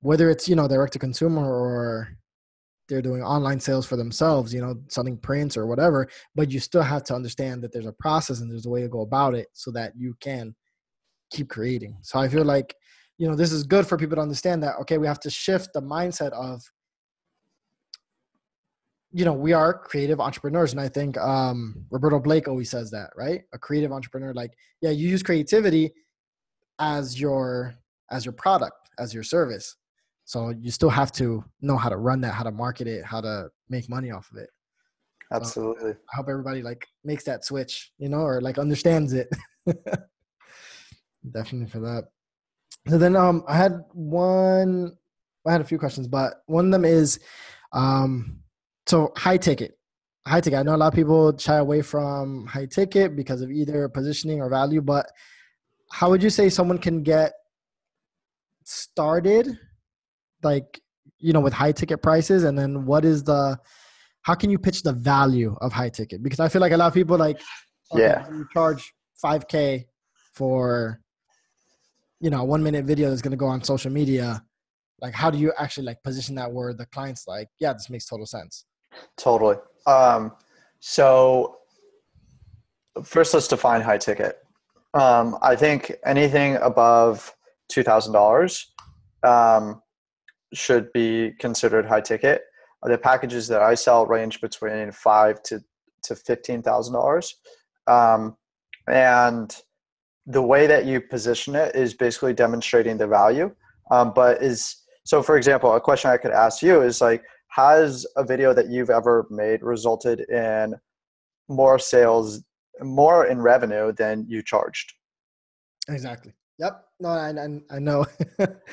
Whether it's, direct to consumer or they're doing online sales for themselves, selling prints or whatever, but you still have to understand that there's a process and there's a way to go about it so that you can keep creating. So I feel like, this is good for people to understand that, okay, we have to shift the mindset of, we are creative entrepreneurs. And I think Roberto Blake always says that, right? A creative entrepreneur, like, yeah, you use creativity as your product, as your service. So you still have to know how to run that, how to market it, how to make money off of it. Absolutely. So I hope everybody like makes that switch, or like understands it. Definitely for that. So then I had a few questions, but one of them is so high ticket. High ticket. I know a lot of people shy away from high ticket because of either positioning or value, but how would you say someone can get started, like, with high ticket prices? And then how can you pitch the value of high ticket? Because I feel like a lot of people like, okay, you charge $5,000 for, a 1-minute video that's going to go on social media. Like, how do you actually like position that where the client's like, yeah, this makes total sense? Totally. So first let's define high ticket. I think anything above $2,000 should be considered high ticket. The packages that I sell range between $5,000 to $15,000. And the way that you position it is basically demonstrating the value. So for example, a question I could ask you is like, has a video that you've ever made resulted in more sales, more in revenue than you charged? Exactly. Yep. No, I know.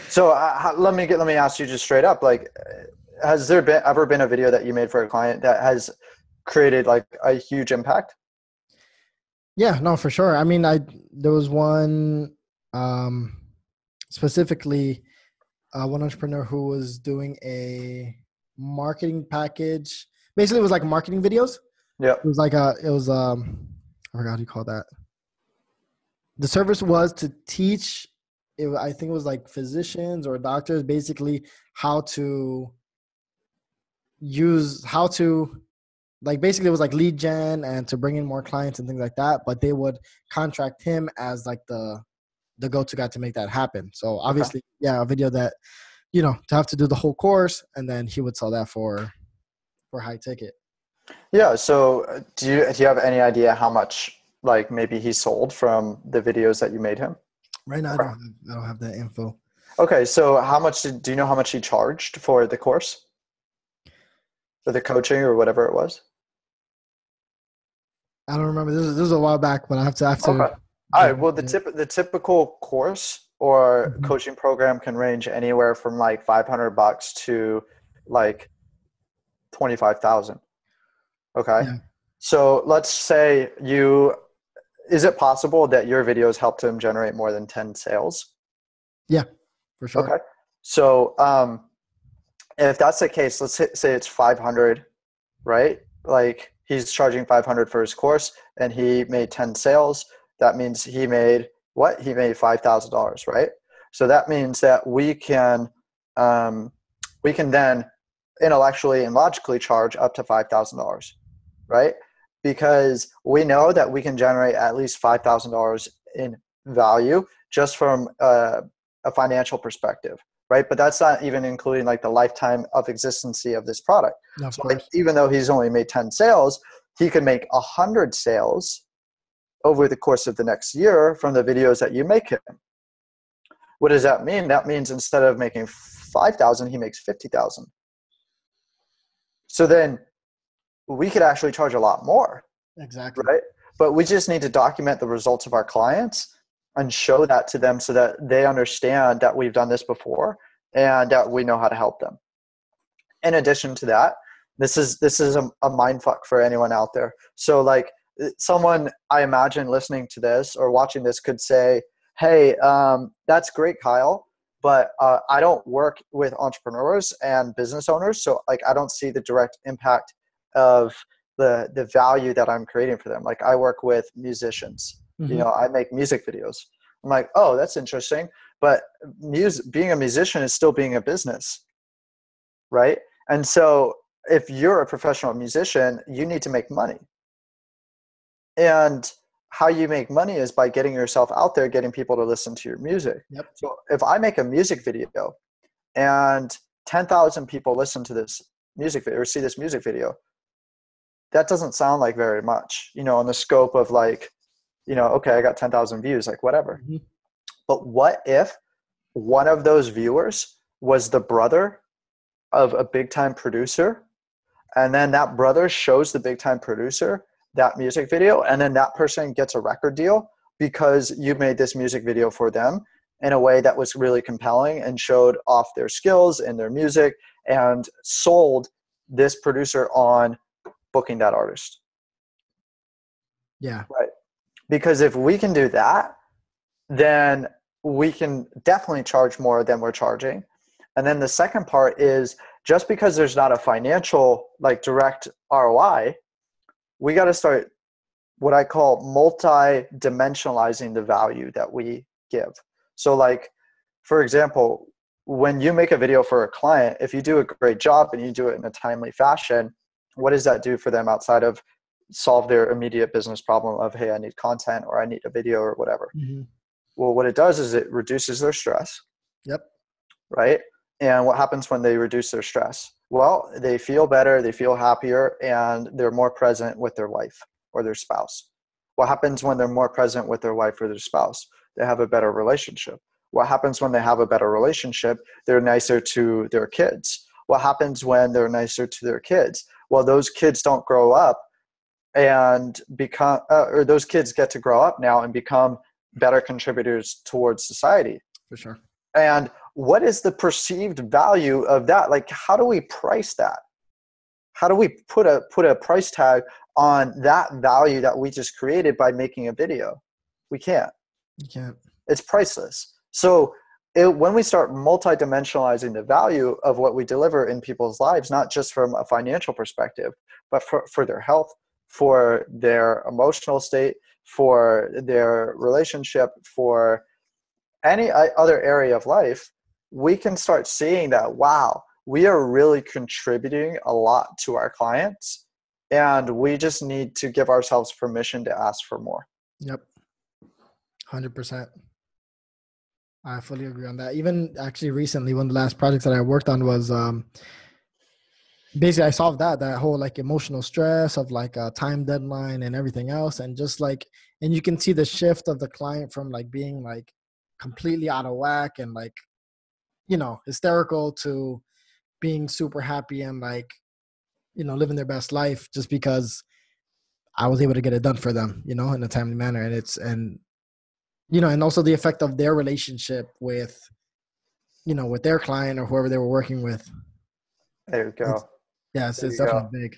So let me ask you just straight up, like, has there ever been a video that you made for a client that has created like a huge impact? Yeah, no, for sure. I mean, there was one specifically one entrepreneur who was doing a marketing package. Basically, it was like marketing videos. Yeah. It was I forgot how you call that. The service was to teach, I think it was like physicians or doctors, basically basically it was like lead gen and to bring in more clients and things like that. But they would contract him as like the go-to guy to make that happen. So obviously, a video that, to have to do the whole course, and then he would sell that for high ticket. Yeah. So do you have any idea how much like maybe he sold from the videos that you made him? Right now, I don't have that info. Okay. So do you know how much he charged for the course? For the coaching or whatever it was? I don't remember. This was a while back, but I have to. Okay. All right. Well, the typical course or coaching program can range anywhere from like $500 to like 25,000. Okay. Yeah. So let's say is it possible that your videos helped him generate more than 10 sales? Yeah, for sure. Okay. So if that's the case, let's say it's 500, right? Like he's charging 500 for his course and he made 10 sales. That means he made what? He made $5,000, right? So that means that we can then intellectually and logically charge up to $5,000, right? Because we know that we can generate at least $5,000 in value just from a financial perspective, right? But that's not even including like the lifetime of existency of this product. No, so like, even though he's only made 10 sales, he could make 100 sales over the course of the next year from the videos that you make him. What does that mean? That means instead of making 5,000, he makes 50,000. So then we could actually charge a lot more. Exactly. Right? But we just need to document the results of our clients and show that to them so that they understand that we've done this before and that we know how to help them. In addition to that, this is a mind fuck for anyone out there. So like someone, I imagine listening to this or watching this could say, hey, that's great, Kyle, but I don't work with entrepreneurs and business owners. So like, I don't see the direct impact of the value that I'm creating for them. Like I work with musicians, I make music videos. I'm like, oh, that's interesting. but being a musician is still being a business, right? And so if you're a professional musician, you need to make money. And how you make money is by getting yourself out there, getting people to listen to your music. Yep. So if I make a music video and 10,000 people listen to this music video or see this music video, that doesn't sound like very much, on the scope of like, okay, I got 10,000 views, like whatever. Mm-hmm. But what if one of those viewers was the brother of a big time producer, and then that brother shows the big time producer that music video, and then that person gets a record deal because you made this music video for them in a way that was really compelling and showed off their skills and their music and sold this producer on booking that artist. Yeah. Right. Because if we can do that, then we can definitely charge more than we're charging. And then the second part is, just because there's not a financial, like, direct ROI, we got to start what I call multi-dimensionalizing the value that we give. So like, for example, when you make a video for a client, if you do a great job and you do it in a timely fashion, what does that do for them outside of solve their immediate business problem of, hey, I need content or I need a video or whatever? Mm-hmm. Well, what it does is it reduces their stress. Yep. Right? And what happens when they reduce their stress? Well, they feel better, they feel happier, and they're more present with their wife or their spouse. What happens when they're more present with their wife or their spouse? They have a better relationship. What happens when they have a better relationship? They're nicer to their kids. What happens when they're nicer to their kids? Well, those kids don't grow up and become, or those kids get to grow up now and become better contributors towards society. For sure. And what is the perceived value of that? Like, how do we price that? How do we put a price tag on that value that we just created by making a video? We can't. You can't. It's priceless. So when we start multidimensionalizing the value of what we deliver in people's lives, not just from a financial perspective, but for their health, for their emotional state, for their relationship, for any other area of life, we can start seeing that, wow, we are really contributing a lot to our clients, and we just need to give ourselves permission to ask for more. Yep. 100%. I fully agree on that. Even actually recently, one of the last projects that I worked on was basically I solved that whole like emotional stress of like a time deadline and everything else. And just like, and you can see the shift of the client from like being like completely out of whack and like, hysterical to being super happy and like, living their best life just because I was able to get it done for them, in a timely manner. And and also the effect of their relationship with, with their client or whoever they were working with. There you go. It's definitely big.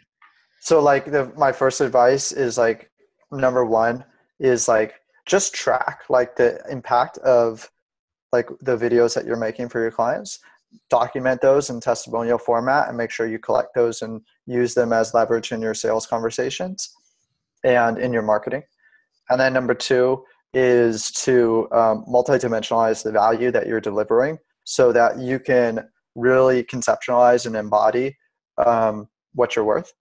So like my first advice is like, number one is like, just track like the impact of like the videos that you're making for your clients. Document those in testimonial format and make sure you collect those and use them as leverage in your sales conversations and in your marketing. And then number two is to multidimensionalize the value that you're delivering so that you can really conceptualize and embody what you're worth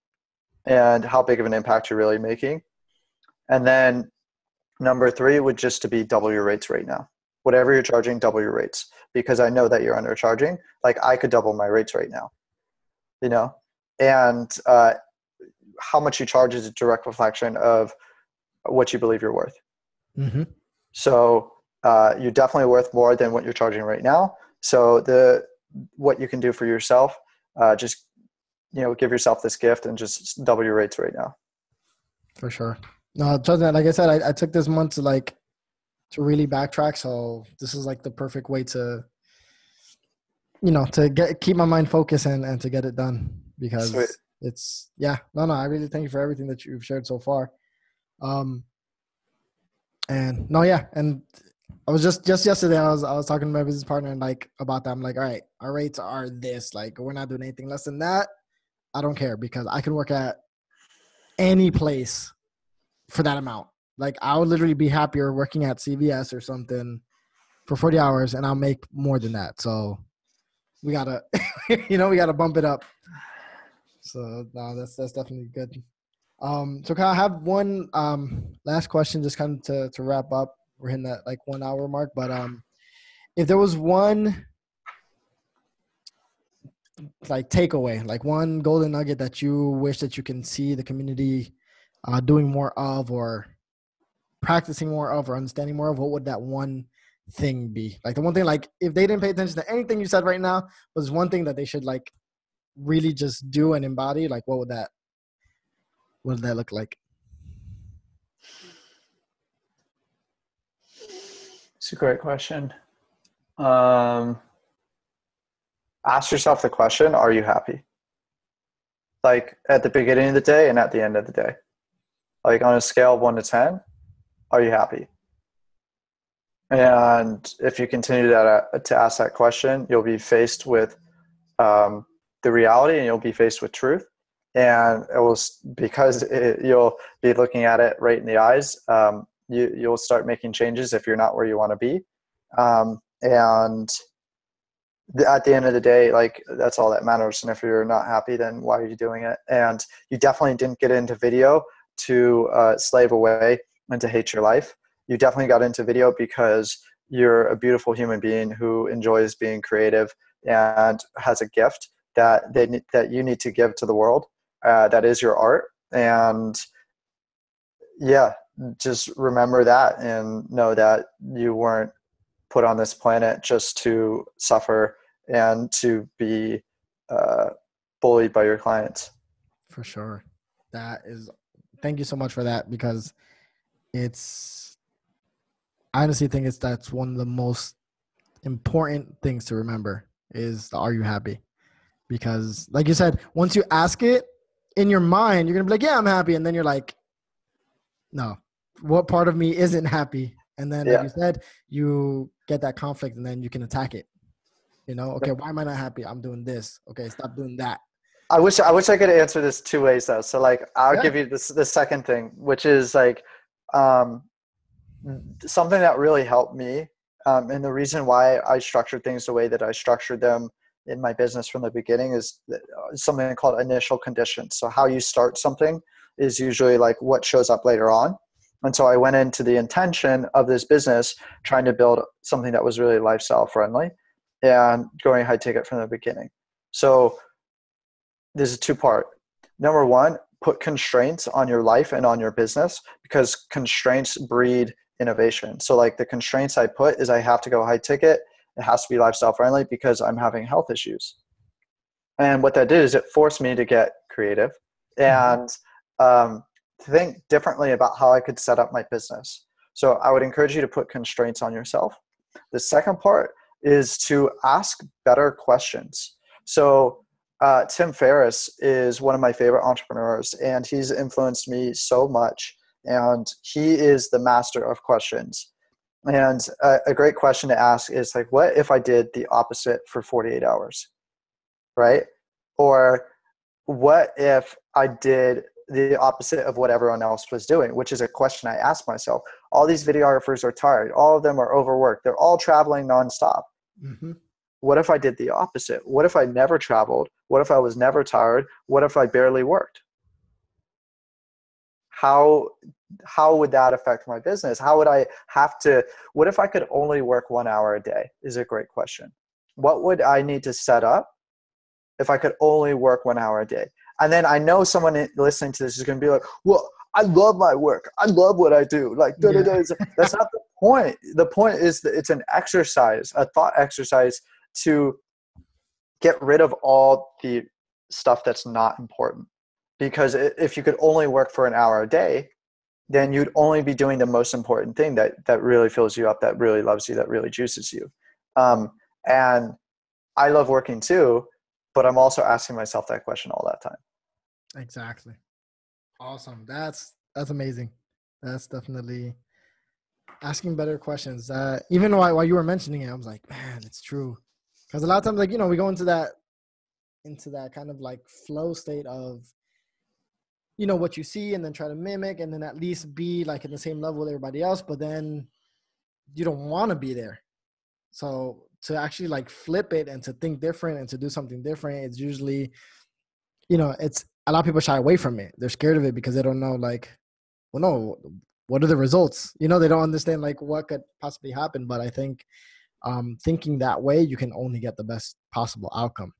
and how big of an impact you're really making. And then number three would just to be double your rates right now. Whatever you're charging, double your rates, because I know that you're undercharging. Like, I could double my rates right now, and how much you charge is a direct reflection of what you believe you're worth. Mm-hmm. So you're definitely worth more than what you're charging right now. So what you can do for yourself, just, give yourself this gift and just double your rates right now. For sure. No, trust me, like I said, I took this month to really backtrack. So this is like the perfect way to, to keep my mind focused and to get it done, because Sweet. It's, I really thank you for everything that you've shared so far. And I was just yesterday, I was talking to my business partner and like about that. I'm like, all right, our rates are this, like, we're not doing anything less than that. I don't care, because I can work at any place for that amount. Like, I would literally be happier working at CVS or something for 40 hours and I'll make more than that. So we gotta, we gotta bump it up. So no, that's definitely good. So Kyle, I have one last question, just kind of to wrap up. We're hitting that like 1 hour mark, but if there was one like takeaway, like one golden nugget that you wish that you can see the community doing more of, or practicing more of, or understanding more of, what would that one thing be? Like the one thing, like if they didn't pay attention to anything you said right now, was one thing that they should like really just do and embody, like what would that look like? It's a great question. Ask yourself the question, are you happy? Like at the beginning of the day and at the end of the day. Like on a scale of 1 to 10, are you happy? And if you continue to ask that question, you'll be faced with the reality, and you'll be faced with truth. And it will, because you'll be looking at it right in the eyes, you'll start making changes if you're not where you want to be. And at the end of the day, like that's all that matters. And if you're not happy, then why are you doing it? And you definitely didn't get into video to slave away and to hate your life. You definitely got into video because you're a beautiful human being who enjoys being creative and has a gift that that you need to give to the world. That is your art. And yeah, just remember that and know that you weren't put on this planet just to suffer and to be bullied by your clients. For sure. Thank you so much for that, because I honestly think that's one of the most important things to remember is the are you happy? Because like you said, once you ask it in your mind, you're going to be like, yeah, I'm happy. And then you're like, no, what part of me isn't happy? And then, like you said, you get that conflict and then you can attack it. Okay, why am I not happy? I'm doing this. Okay, stop doing that. I wish I could answer this two ways though. So like, I'll give you the second thing, which is like something that really helped me. And the reason why I structured things the way that I structured them in my business from the beginning is something called initial conditions. So how you start something is usually like what shows up later on. And so I went into the intention of this business trying to build something that was really lifestyle friendly and going high ticket from the beginning. So this is two-part. Number one, put constraints on your life and on your business, because constraints breed innovation. So like the constraints I put is I have to go high ticket. It has to be lifestyle friendly because I'm having health issues. And what that did is it forced me to get creative and think differently about how I could set up my business. So I would encourage you to put constraints on yourself. The second part is to ask better questions. So Tim Ferriss is one of my favorite entrepreneurs, and he's influenced me so much. And he is the master of questions. And a great question to ask is like, what if I did the opposite for 48 hours, right? Or what if I did the opposite of what everyone else was doing, which is a question I ask myself. All these videographers are tired. All of them are overworked. They're all traveling nonstop. Mm-hmm. What if I did the opposite? What if I never traveled? What if I was never tired? What if I barely worked? How would that affect my business? How would I have to, what if I could only work 1 hour a day is a great question. What would I need to set up if I could only work 1 hour a day? And then I know someone listening to this is going to be like, well, I love my work. I love what I do. Like, that's not the point. The point is that it's an exercise, a thought exercise to get rid of all the stuff that's not important. Because if you could only work for 1 hour a day, then you'd only be doing the most important thing that really fills you up, that really loves you, that really juices you. And I love working too, but I'm also asking myself that question all that time. Exactly. Awesome. That's amazing. That's definitely asking better questions. Even while you were mentioning it, I was like, man, it's true. Because a lot of times, like, we go into that kind of like flow state of, what you see and then try to mimic and then at least be like in the same level with everybody else, but then you don't want to be there. So to actually like flip it and to think different and to do something different, it's usually, it's a lot of people shy away from it. They're scared of it because they don't know like, well, no, what are the results? They don't understand like what could possibly happen. But I think thinking that way, you can only get the best possible outcome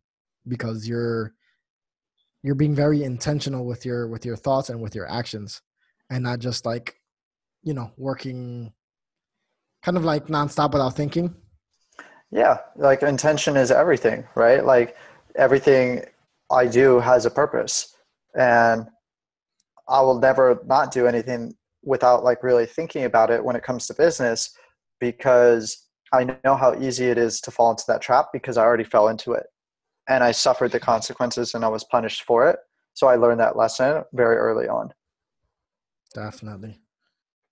because you're being very intentional with your thoughts and with your actions, and not just like, working kind of like nonstop without thinking. Yeah, like intention is everything, right? Like everything I do has a purpose, and I will never not do anything without like really thinking about it when it comes to business, because I know how easy it is to fall into that trap because I already fell into it and I suffered the consequences and I was punished for it. So I learned that lesson very early on. Definitely.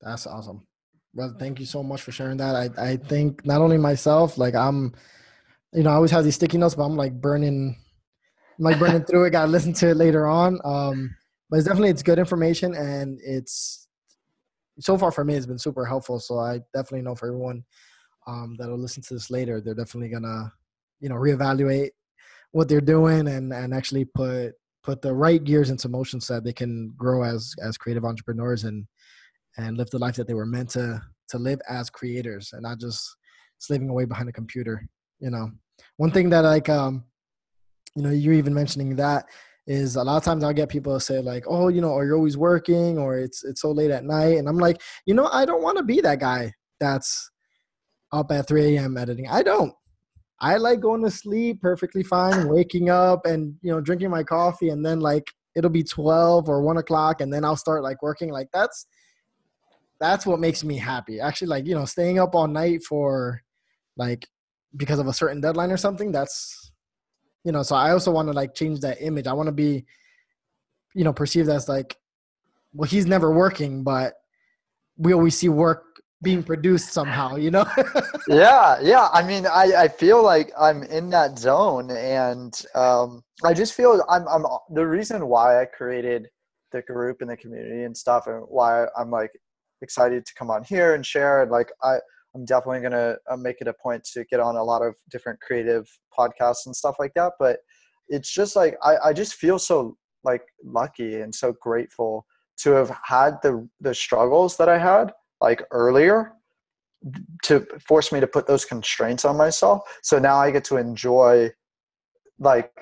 That's awesome. Well, thank you so much for sharing that. I think not only myself, like I always have these sticky notes, but I'm like burning through it. Got to listen to it later on. But it's good information, and it's so far for me, it's been super helpful. So I definitely know for everyone that'll listen to this later, they're definitely gonna, reevaluate what they're doing and actually put the right gears into motion so that they can grow as creative entrepreneurs and live the life that they were meant to live as creators, and not just slaving away behind a computer. One thing that like you're even mentioning that is a lot of times I'll get people to say like, oh, are you always working, or it's so late at night, and I'm like, I don't want to be that guy that's up at 3 a.m. editing. I like going to sleep perfectly fine, waking up and drinking my coffee, and then like it'll be 12 or 1 o'clock, and then I'll start like working. Like that's what makes me happy. Actually, like, staying up all night for like because of a certain deadline or something, that's, so I also want to like change that image. I want to be, perceived as like, well, he's never working, but we always see work being produced somehow. Yeah, yeah. I mean, I feel like I'm in that zone, and I just feel I'm the reason why I created the group and the community and stuff, and why I'm like excited to come on here and share. And like I'm definitely gonna make it a point to get on a lot of different creative podcasts and stuff like that. But it's just like I just feel so like lucky and so grateful to have had the struggles that I had like earlier, to force me to put those constraints on myself. So now I get to enjoy like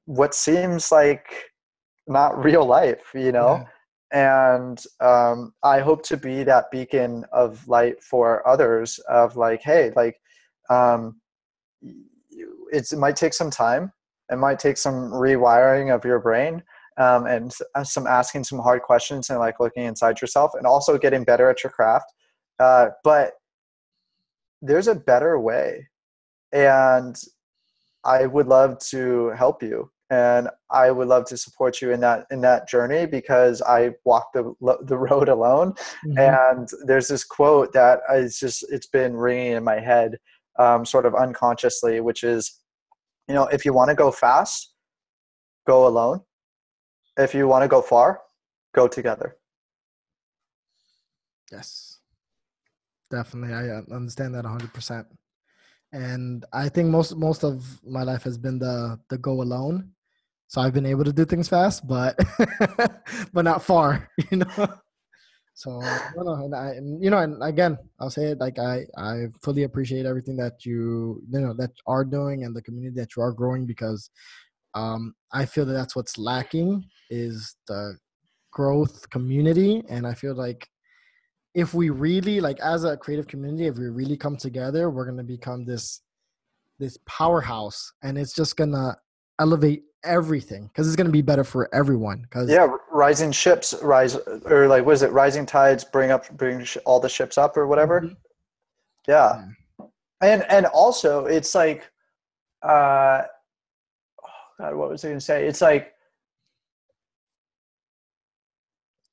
what seems like not real life. Yeah. And I hope to be that beacon of light for others of like, hey, like um, it might take some time. It might take some rewiring of your brain, and some asking some hard questions and like looking inside yourself and also getting better at your craft. But there's a better way, and I would love to help you, and I would love to support you in that journey, because I walked the road alone. Mm-hmm. And there's this quote that it's been ringing in my head, sort of unconsciously, which is, if you want to go fast, go alone. If you want to go far, go together. Yes, definitely. I understand that 100%. And I think most of my life has been the go alone. So I've been able to do things fast, but but not far. So no, and again, I'll say it like I fully appreciate everything that that are doing and the community that you are growing, because I feel that that's what's lacking is the growth community. And I feel like if we really like as a creative community, if we really come together, we're gonna become this powerhouse, and it's just gonna elevate everything because it's gonna be better for everyone. Because Yeah, rising ships rise, or like, what is it? Rising tides bring all the ships up, or whatever. Yeah, and also it's like, uh, God, what was I going to say? It's like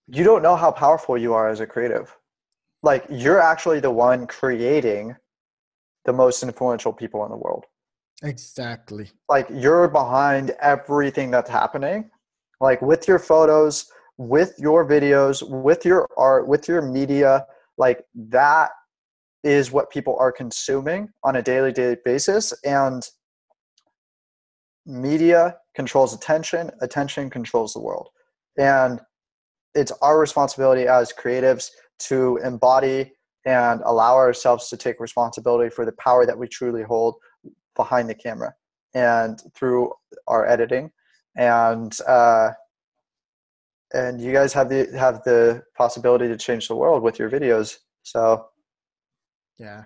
you don't know how powerful you are as a creative. Like you're actually the one creating the most influential people in the world. exactly. Like you're behind everything that's happening, like with your photos, with your videos, with your art, with your media, like that is what people are consuming on a daily basis. And media controls attention, attention controls the world. And it's our responsibility as creatives to embody and allow ourselves to take responsibility for the power that we truly hold behind the camera and through our editing. And you guys have the possibility to change the world with your videos. So Yeah,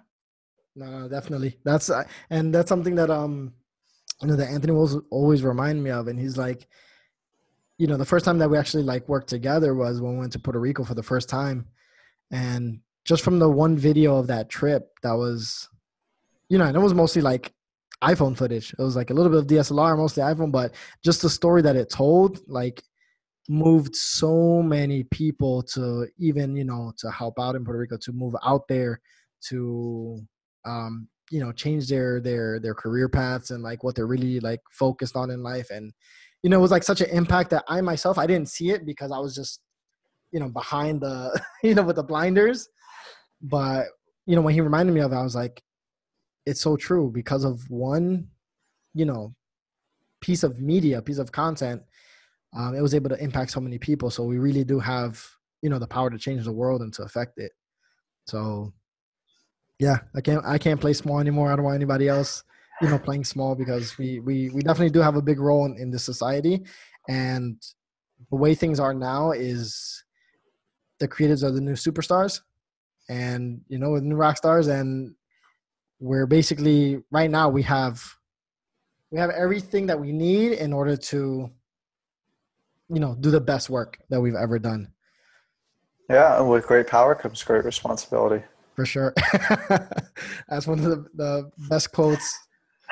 no, definitely. That's and that's something that that Anthony will always remind me of. And he's like, the first time that we actually like worked together was when we went to Puerto Rico for the first time. And just from the one video of that trip, that was, and it was mostly like iPhone footage. It was like a little bit of DSLR, mostly iPhone, but just the story that it told, like, moved so many people to even, to help out in Puerto Rico, to move out there, to, change their career paths and like what they're really like focused on in life. And, it was like such an impact that I myself, I didn't see it because I was just, behind the, with the blinders. But, when he reminded me of it, I was like, it's so true because of one, piece of media, piece of content. It was able to impact so many people. So we really do have, the power to change the world and to affect it. So yeah, I can't play small anymore. I don't want anybody else, playing small, because we definitely do have a big role in this society. And the way things are now is the creatives are the new superstars and, with new rock stars. And we're basically right now we have everything that we need in order to, do the best work that we've ever done. Yeah, and with great power comes great responsibility. For sure. That's one of the best quotes.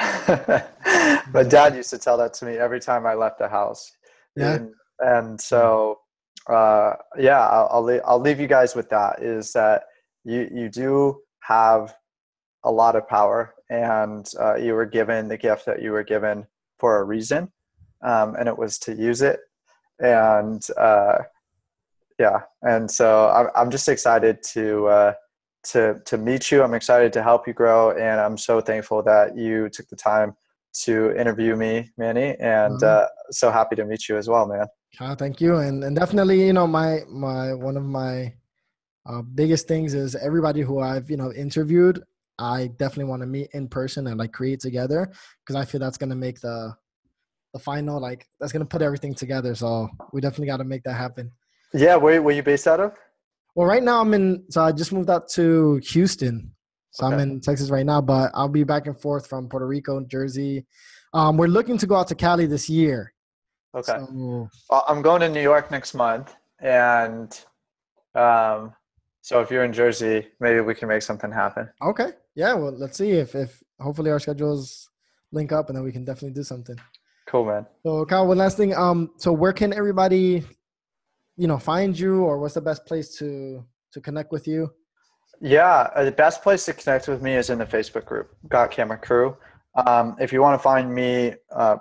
My dad used to tell that to me every time I left the house. Yeah. And so, I'll leave you guys with that, is that you do have a lot of power, and you were given the gift that you were given for a reason, and it was to use it. And and so I'm just excited to meet you. I'm excited to help you grow, and I'm so thankful that you took the time to interview me, Manny, and so happy to meet you as well, man. Thank you. And definitely, my one of my biggest things is everybody who I've, interviewed, I definitely want to meet in person and like create together, because I feel that's going to make the final, like that's going to put everything together. So we definitely got to make that happen. Yeah. Where you based out of? Well, right now so I just moved out to Houston. So okay. I'm in Texas right now, but I'll be back and forth from Puerto Rico and Jersey. We're looking to go out to Cali this year. Okay. So, I'm going to New York next month. And so if you're in Jersey, maybe we can make something happen. Okay. Yeah. Well, let's see if hopefully our schedules link up, and then we can definitely do something. Cool, man. So Kyle, one last thing. So where can everybody, find you, or what's the best place to connect with you? Yeah, the best place to connect with me is in the Facebook group, Got Camera Crew. If you want to find me,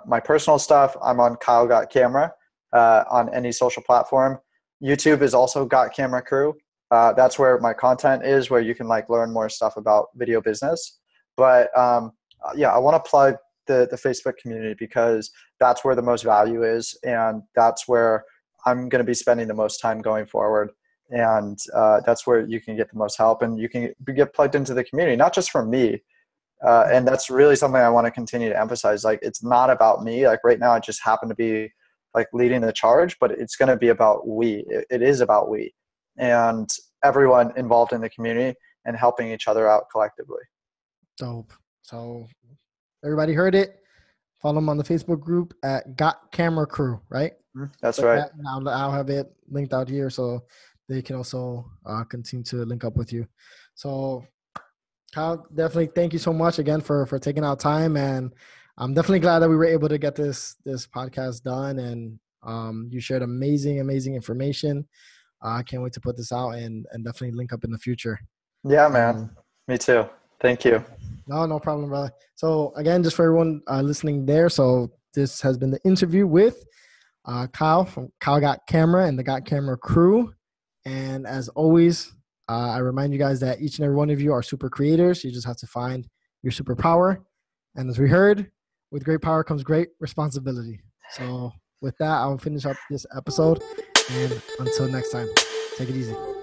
my personal stuff, I'm on Kyle Got Camera on any social platform. YouTube is also Got Camera Crew. That's where my content is, where you can like learn more stuff about video business. But I want to plug the Facebook community, because that's where the most value is, and that's where I'm going to be spending the most time going forward. And that's where you can get the most help, and you can get plugged into the community, not just from me. And that's really something I want to continue to emphasize. Like, it's not about me. Like right now, I just happen to be like leading the charge, but it's going to be about we. It is about we, and everyone involved in the community and helping each other out collectively. Dope. So everybody heard it. Follow them on the Facebook group at Got Camera Crew, right? That's right. I'll have it linked out here, so they can also continue to link up with you. So Kyle, definitely thank you so much again for taking out time. And I'm definitely glad that we were able to get this podcast done. And you shared amazing information. I can't wait to put this out and definitely link up in the future. Yeah, man. Me too. Thank you. No problem, brother. So again, just for everyone listening there, so this has been the interview with Kyle from Kyle Got Camera and the Got Camera Crew. And as always, I remind you guys that each and every one of you are super creators. You just have to find your superpower. And as we heard, with great power comes great responsibility. So with that, I'll finish up this episode. And until next time, take it easy.